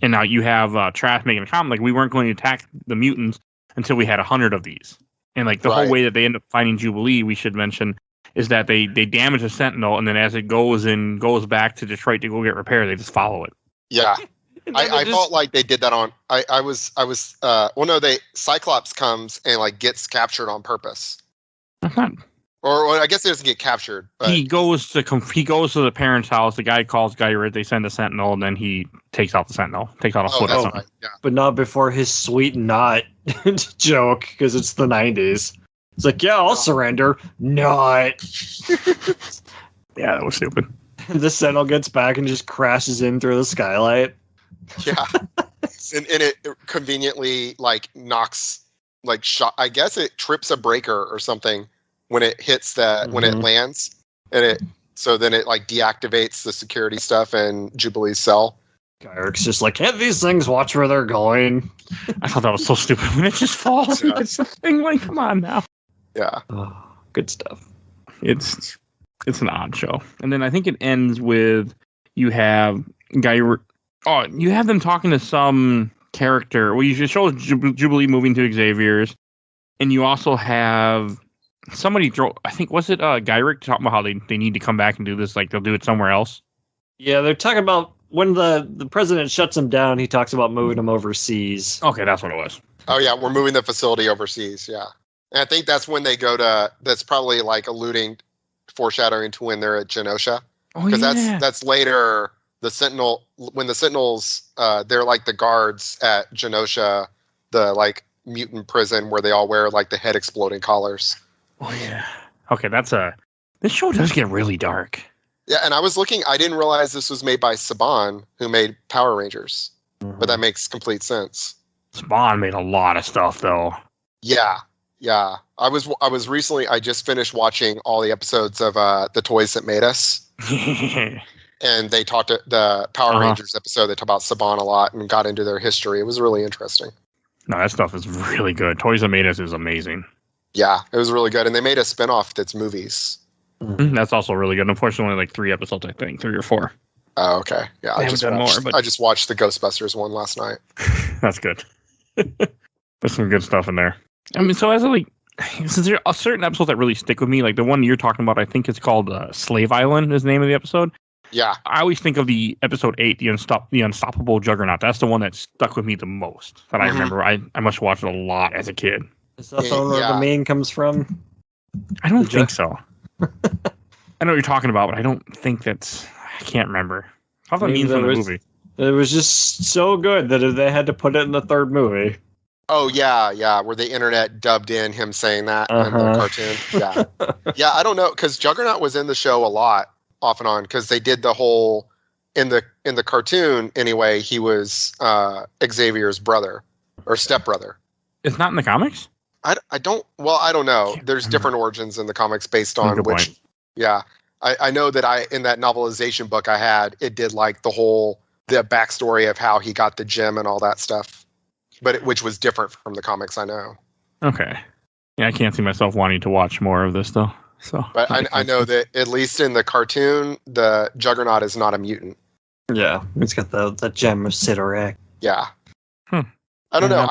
And now you have Trash making a comment like we weren't going to attack the mutants until we had 100 of these. And like the whole way that they end up finding Jubilee, we should mention, is that they damage a Sentinel, and then as it goes back to Detroit to go get repaired, they just follow it. Yeah. I felt like they did that on. Cyclops comes and like gets captured on purpose. Or I guess he doesn't get captured. But he goes to the parents' house. The guy calls Gyrit. They send a Sentinel, and then he takes out the Sentinel. Takes out a foot or something. Right, yeah. But not before his sweet knot joke, because it's the 90s. It's like, yeah, I'll surrender. Not. Yeah, that was stupid. The Sentinel gets back and just crashes in through the skylight. Yeah. and it conveniently like knocks like shot. I guess it trips a breaker or something when it hits that when it lands, and then it like deactivates the security stuff and Jubilee's cell. Gyric's just like, can't these things watch where they're going? I thought that was so stupid when it just falls. Yeah. It's a thing like, come on now. Yeah. Oh, good stuff. It's an odd show. And then I think it ends with you have you have them talking to some character. Well, you show Jubilee moving to Xavier's, and you also have somebody I think, was it Gyrick talking about how they need to come back and do this, like they'll do it somewhere else? Yeah, they're talking about when the president shuts them down, he talks about moving them overseas. Okay, that's what it was. Oh yeah, we're moving the facility overseas. Yeah, and I think that's when they go to. That's probably like foreshadowing to when they're at Genosha. Oh because yeah. that's later. When the Sentinels, they're like the guards at Genosha, the like mutant prison where they all wear like the head exploding collars. Oh yeah. Okay, this show does get really dark. Yeah, and I was looking. I didn't realize this was made by Saban, who made Power Rangers, but that makes complete sense. Spawn made a lot of stuff though. Yeah, yeah. I was recently. I just finished watching all the episodes of The Toys That Made Us, and they talked to the Power Rangers episode. They talked about Saban a lot and got into their history. It was really interesting. No, that stuff is really good. Toys That Made Us is amazing. Yeah, it was really good, and they made a spinoff that's movies. That's also really good. Unfortunately, like 3 episodes, I think 3 or 4. Oh, okay. Yeah, I just watched the Ghostbusters one last night. That's good. There's some good stuff in there. I mean, so since there are certain episodes that really stick with me, like the one you're talking about, I think it's called Slave Island is the name of the episode. Yeah. I always think of the episode 8, the Unstoppable Juggernaut. That's the one that stuck with me the most. That I remember. I must watch it a lot as a kid. Is that the one where the mane comes from? I don't think so. I know what you're talking about, but I don't think I can't remember. How that means in the movie. It was just so good that they had to put it in the 3rd movie. Oh, yeah, where the internet dubbed in him saying that in the cartoon. Yeah. Yeah, I don't know, because Juggernaut was in the show a lot, off and on, because they did the whole, in the cartoon, anyway, he was Xavier's brother, or stepbrother. It's not in the comics? I don't know. There's different origins in the comics based on which. Point. Yeah. I know that in that novelization book I had, it did like the backstory of how he got the gem and all that stuff, which was different from the comics, I know. Okay. Yeah, I can't see myself wanting to watch more of this though. So, but I know that at least in the cartoon, the Juggernaut is not a mutant. Yeah, he's got the gem of Sidorak. Yeah. I don't know.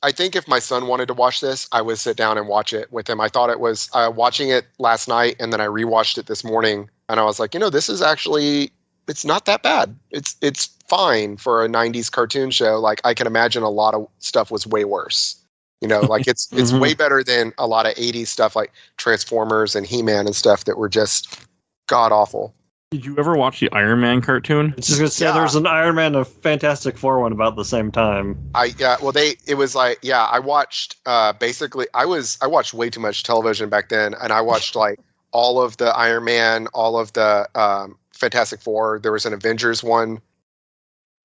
I think if my son wanted to watch this, I would sit down and watch it with him. I thought it was watching it last night, and then I rewatched it this morning, and I was like, this is actually, it's not that bad. It's fine for a 90s cartoon show. Like, I can imagine a lot of stuff was way worse. Like it's way better than a lot of 80s stuff like Transformers and He-Man and stuff that were just god awful. Did you ever watch the Iron Man cartoon? I was just gonna say there's an Iron Man and Fantastic Four one about the same time. I watched basically I watched way too much television back then, and I watched like all of the Iron Man, all of the Fantastic Four. There was an Avengers one.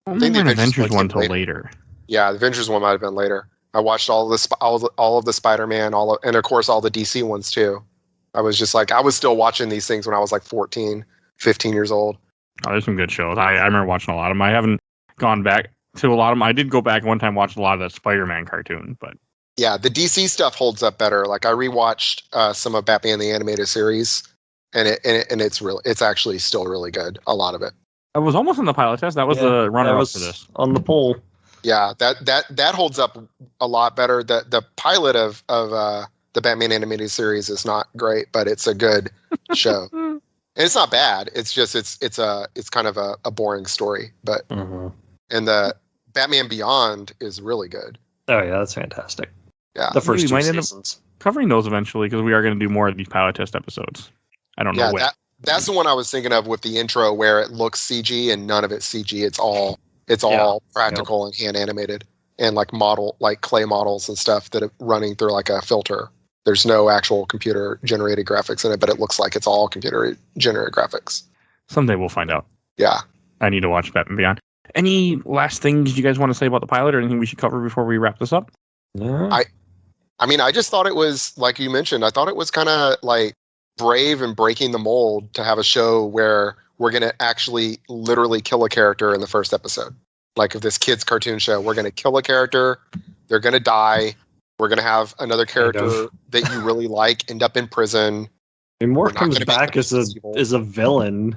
I think the Avengers one till later. Yeah, the Avengers one might have been later. I watched all of the Spider-Man, and of course all the DC ones too. I was just like, I was still watching these things when I was like 14, 15 years old. Oh, there's some good shows. I remember watching a lot of them. I haven't gone back to a lot of them. I did go back one time, watch a lot of that Spider-Man cartoon, but yeah, the DC stuff holds up better. Like I rewatched some of Batman the Animated Series, and it's actually still really good. A lot of it. I was almost on the pilot test. That was the runner-up for this. On the poll. Yeah, that holds up a lot better. The pilot of the Batman Animated Series is not great, but it's a good show. And it's not bad. It's just it's kind of a boring story, but and the Batman Beyond is really good. Oh yeah, that's fantastic. Yeah, the first 2 seasons. Covering those eventually because we are going to do more of these pilot test episodes. I don't know when. That's the one I was thinking of with the intro where it looks CG and none of it's CG. It's all practical and hand animated and like clay models and stuff that are running through like a filter. There's no actual computer generated graphics in it, but it looks like it's all computer generated graphics. Someday we'll find out. Yeah. I need to watch Batman Beyond. Any last things you guys want to say about the pilot or anything we should cover before we wrap this up? No. I mean, I just thought it was, like you mentioned, I thought it was kind of like brave and breaking the mold to have a show where we're going to actually literally kill a character in the first episode. Like if this kid's cartoon show, we're going to kill a character, they're going to die, we're going to have another character that you really like end up in prison. And Mort comes back as a villain.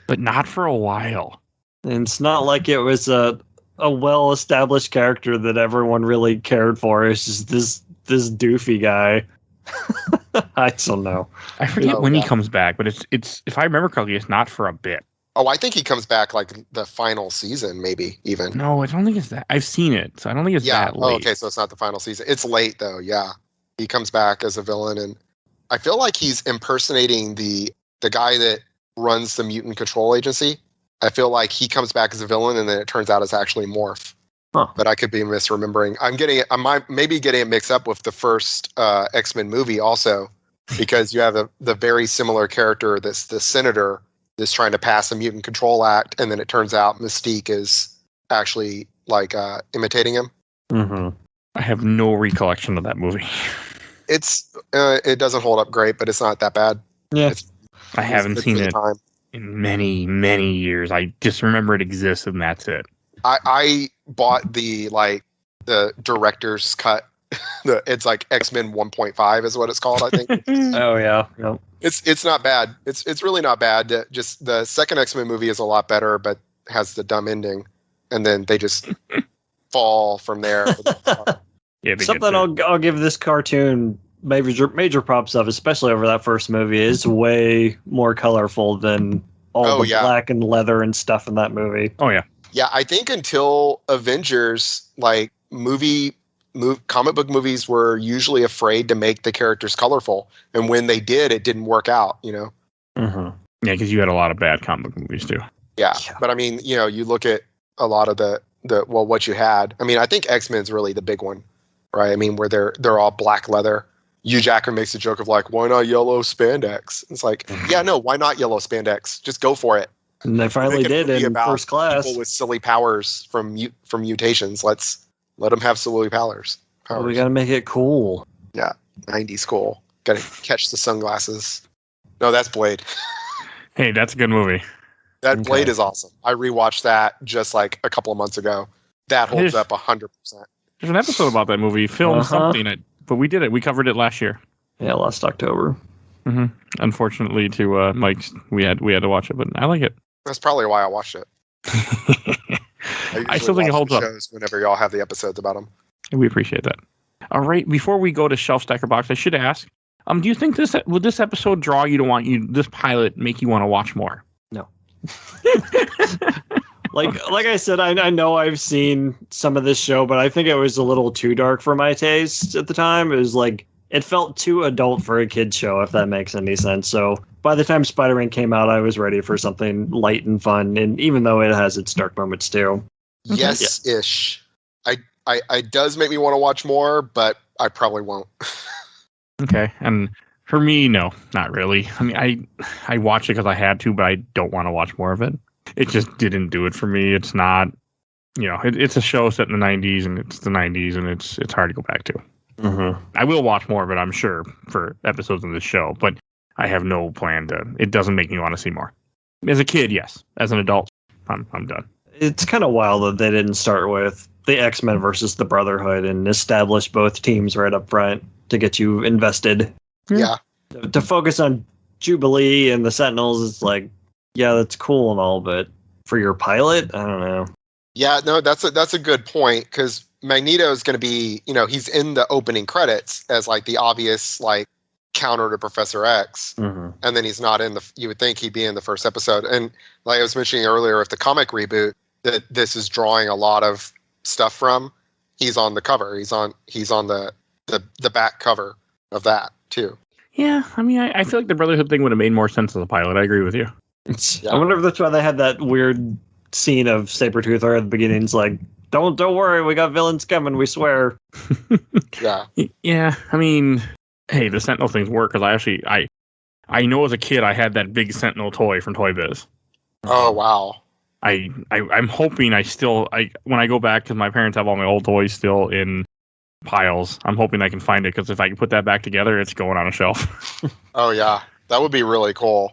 But not for a while. And it's not like it was a well-established character that everyone really cared for. It's just this doofy guy. I don't know. I forget when he comes back, but it's if I remember correctly, it's not for a bit. Oh, I think he comes back like the final season, maybe even. No, I don't think it's that. I've seen it, so I don't think it's that late. Oh, okay, so it's not the final season. It's late though. Yeah, he comes back as a villain, and I feel like he's impersonating the guy that runs the mutant control agency. I feel like he comes back as a villain, and then it turns out it's actually Morph. Huh. But I could be misremembering. I might be getting it mixed up with the first X-Men movie also, because you have the very similar character, the senator, that's trying to pass a mutant control act, and then it turns out Mystique is actually like imitating him. Mm-hmm. I have no recollection of that movie. It doesn't hold up great, but it's not that bad. Yeah. I haven't It's seen for the it time. in many, many years. I just remember it exists, and that's it. I bought the director's cut. It's like X-Men 1.5 is what it's called, I think. Oh yeah. Yep. It's not bad. It's really not bad. Just the second X-Men movie is a lot better, but has the dumb ending, and then they just fall from there. Yeah, they Something I'll give this cartoon major props of, especially over that first movie, is way more colorful than all the black and leather and stuff in that movie. Oh yeah. Yeah, I think until Avengers, like comic book movies were usually afraid to make the characters colorful, and when they did, it didn't work out. Mm-hmm. Yeah, because you had a lot of bad comic book movies too. Yeah, but I mean, you look at a lot of the what you had. I mean, I think X-Men's really the big one, right? I mean, where they're all black leather. Hugh Jackman makes a joke of like, why not yellow spandex? It's like, yeah, no, why not yellow spandex? Just go for it. And they finally did in First Class. People with silly powers from mutations. Let them have silly powers. Oh, we gotta make it cool. Yeah, 90s cool. Gotta catch the sunglasses. No, that's Blade. Hey, that's a good movie. That Blade is awesome. I rewatched that just like a couple of months ago. That holds up 100%. There's an episode about that movie, filmed something, but we did it. We covered it last year. Yeah, last October. Mm-hmm. Unfortunately, to Mike's, we had to watch it, but I like it. That's probably why I watched it. I still think it holds up. Shows whenever y'all have the episodes about them. We appreciate that. All right, before we go to Shelf Stacker Box, I should ask, do you think this episode draw you to this pilot make you want to watch more? No. Like I said, I know I've seen some of this show, but I think it was a little too dark for my taste at the time. It was like, it felt too adult for a kid's show, if that makes any sense. So by the time Spider-Man came out, I was ready for something light and fun, and even though it has its dark moments too. Yes-ish. It does make me want to watch more, but I probably won't. Okay, and for me, no, not really. I mean, I watched it because I had to, but I don't want to watch more of it. It just didn't do it for me. It's not, it's a show set in the 90s, and it's the 90s, and it's hard to go back to. Mm-hmm. I will watch more of it, I'm sure, for episodes of this show, but I have no plan to. It doesn't make me want to see more. As a kid, yes. As an adult, I'm done. It's kind of wild that they didn't start with the X-Men versus the Brotherhood and establish both teams right up front to get you invested. Yeah. To focus on Jubilee and the Sentinels is like, yeah, that's cool and all, but for your pilot, I don't know. Yeah, no, that's a good point, because Magneto is going to be, he's in the opening credits as like the obvious like counter to Professor X, and then he's not in you would think he'd be in the first episode. And like I was mentioning earlier with the comic reboot that this is drawing a lot of stuff from, he's on the cover. He's on the back cover of that too. Yeah, I mean, I feel like the Brotherhood thing would have made more sense as a pilot. I agree with you. I wonder if that's why they had that weird scene of Sabretooth at the beginning. It's like, don't worry, we got villains coming, we swear. Yeah. Yeah, I mean, hey, the Sentinel things work because I know as a kid I had that big Sentinel toy from Toy Biz. Oh wow. I'm hoping when I go back, because my parents have all my old toys still in piles, I'm hoping I can find it, because if I can put that back together, it's going on a shelf. Oh yeah, that would be really cool.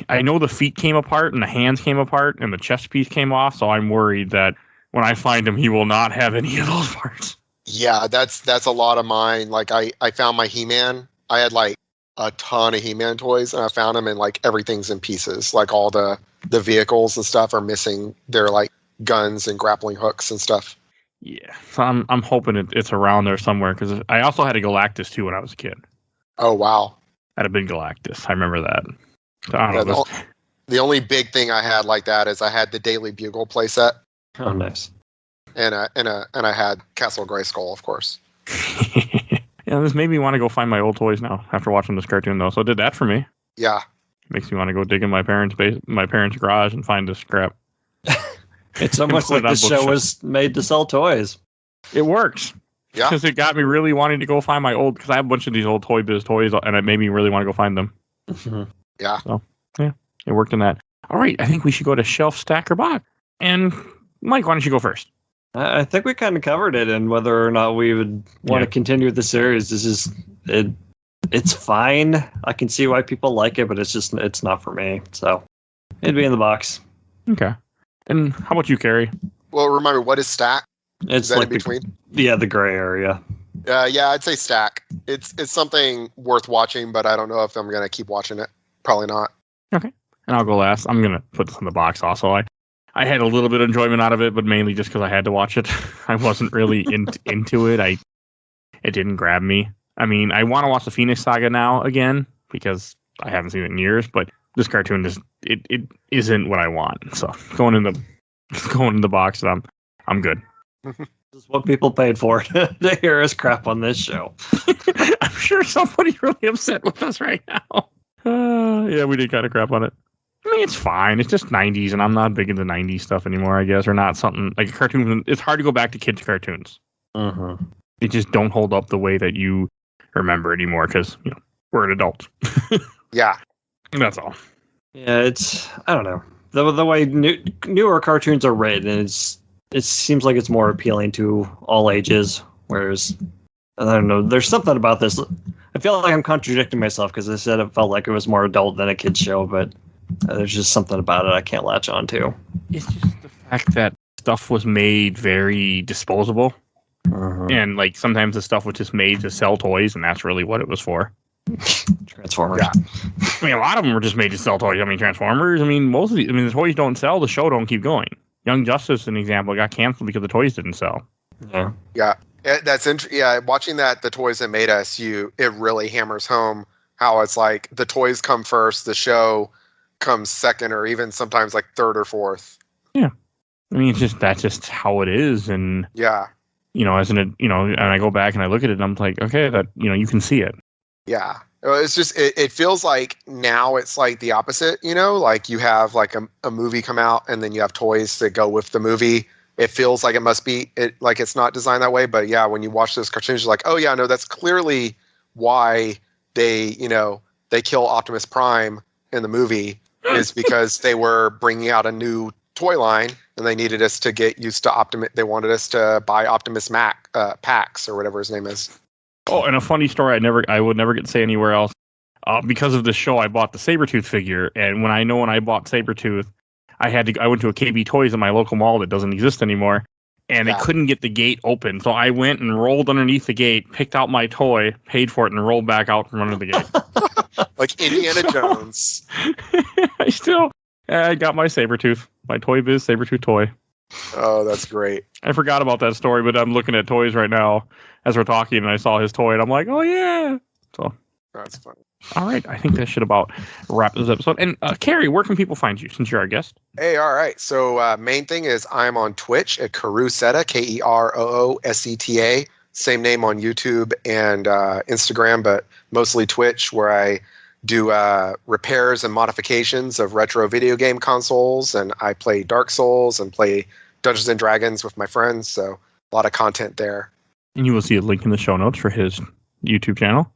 I know the feet came apart and the hands came apart and the chest piece came off, so I'm worried that when I find him, he will not have any of those parts. Yeah, that's a lot of mine. Like I found my He-Man. I had like a ton of He-Man toys, and I found them, and like everything's in pieces. Like all the vehicles and stuff are missing their like guns and grappling hooks and stuff. Yeah, so I'm hoping it's around there somewhere, because I also had a Galactus too when I was a kid. Oh wow. I had a big Galactus. I remember that. So I don't know. The only big thing I had like that is I had the Daily Bugle playset. Oh, nice. And I had Castle Grayskull, of course. Yeah, this made me want to go find my old toys now after watching this cartoon, though. So it did that for me. Yeah. Makes me want to go dig in my parents' garage and find this scrap. It's almost like the show was made to sell toys. It works. Yeah. Because it got me really wanting to go find my old, because I have a bunch of these old Toy Biz toys, and it made me really want to go find them. Yeah. So, yeah, it worked in that. All right, I think we should go to Shelf, Stack, or Box. And Mike, why don't you go first? I think we kind of covered it, and whether or not we would want to continue with the series. It's fine. I can see why people like it, but it's not for me. So it'd be in the box. Okay. And how about you, Kerry? Well, remember, what is Stack? It's Is that like in between? the gray area. Yeah, I'd say Stack. It's something worth watching, but I don't know if I'm going to keep watching it. Probably not. Okay. And I'll go last. I'm going to put this in the box also. I had a little bit of enjoyment out of it, but mainly just because I had to watch it. I wasn't really into it. It didn't grab me. I mean, I want to watch the Phoenix Saga now again because I haven't seen it in years, but this cartoon it isn't what I want. So going in the box, I'm good. This is what people paid for to hear us crap on this show. I'm sure somebody's really upset with us right now. Yeah, we did kind of crap on it. I mean, it's fine. It's just 90s, and I'm not big into 90s stuff anymore, I guess, or not something like a cartoon. It's hard to go back to kids' cartoons. Mm-hmm. They just don't hold up the way that you remember anymore because, we're an adult. Yeah. And that's all. Yeah, I don't know. The way newer cartoons are written, it seems like it's more appealing to all ages, whereas, I don't know, there's something about this. I feel like I'm contradicting myself because I said it felt like it was more adult than a kid's show, but there's just something about it I can't latch on to. It's just the fact that stuff was made very disposable. And like sometimes the stuff was just made to sell toys, and that's really what it was for. Transformers. Yeah. I mean, a lot of them were just made to sell toys. I mean, Transformers. I mean, most of the toys don't sell. The show don't keep going. Young Justice, an example, got canceled because the toys didn't sell. Yeah. Yeah. That's interesting. Yeah, watching that, The Toys That Made Us, it really hammers home how it's like the toys come first, the show comes second, or even sometimes like third or fourth. Yeah, I mean, that's just how it is, and yeah, and I go back and I look at it, and I'm like, okay, that you can see it. Yeah, it's just it feels like now it's like the opposite. Like you have like a movie come out, and then you have toys that go with the movie. It feels like it must be like it's not designed that way, but yeah, when you watch those cartoons, you're like, oh yeah, no, that's clearly why they kill Optimus Prime in the movie is because they were bringing out a new toy line and they needed us to get used to Optimus. They wanted us to buy Optimus packs or whatever his name is. Oh, and a funny story I would never get to say anywhere else. Because of the show, I bought the Sabretooth figure, and when I bought Sabretooth, I went to a KB Toys in my local mall that doesn't exist anymore, and they couldn't get the gate open. So I went and rolled underneath the gate, picked out my toy, paid for it, and rolled back out from under the gate. Like Indiana Jones. I got my Sabretooth, my Toy Biz Sabretooth toy. Oh, that's great. I forgot about that story, but I'm looking at toys right now as we're talking, and I saw his toy, and I'm like, oh yeah. So that's funny. All right, I think that should about wrap this episode. And Kerry, where can people find you since you're our guest? Hey, all right. So main thing is I'm on Twitch at Kerooseta, Kerooseta. Same name on YouTube and Instagram, but mostly Twitch, where I do repairs and modifications of retro video game consoles, and I play Dark Souls and play Dungeons and Dragons with my friends. So a lot of content there. And you will see a link in the show notes for his YouTube channel.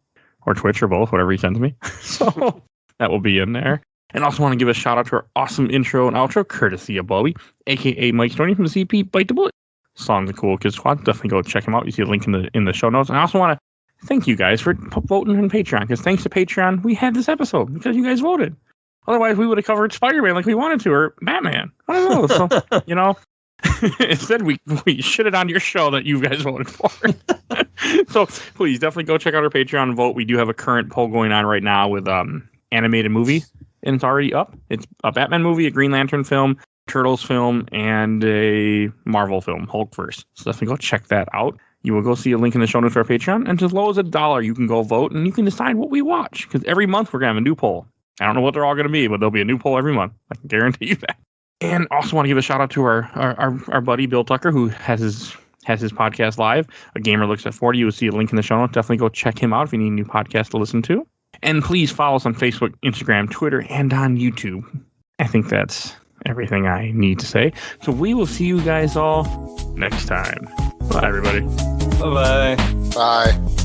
Or Twitch or both, whatever he sends me. So that will be in there. And also want to give a shout out to our awesome intro and outro, courtesy of Bowie, a.k.a. Mike Stoney from the CP Bite the Bullet. Songs are cool, Kids Squad. Definitely go check them out. You see a link in the show notes. And I also want to thank you guys for voting on Patreon, because thanks to Patreon, we had this episode because you guys voted. Otherwise, we would have covered Spider-Man like we wanted to, or Batman. I don't know. So, instead, we shitted on your show that you guys voted for. So please definitely go check out our Patreon and vote. We do have a current poll going on right now with animated movie, and it's already up. It's a Batman movie, a Green Lantern film, Turtles film, and a Marvel film, Hulkverse. So definitely go check that out. You will go see a link in the show notes for our Patreon, and as low as $1, you can go vote, and you can decide what we watch, because every month we're going to have a new poll. I don't know what they're all going to be, but there'll be a new poll every month. I can guarantee you that. And also want to give a shout out to our buddy Bill Tucker, who has his podcast live. A Gamer Looks at 40. You will see a link in the show notes. Definitely go check him out if you need a new podcast to listen to. And please follow us on Facebook, Instagram, Twitter, and on YouTube. I think that's everything I need to say. So we will see you guys all next time. Bye, everybody. Bye-bye. Bye.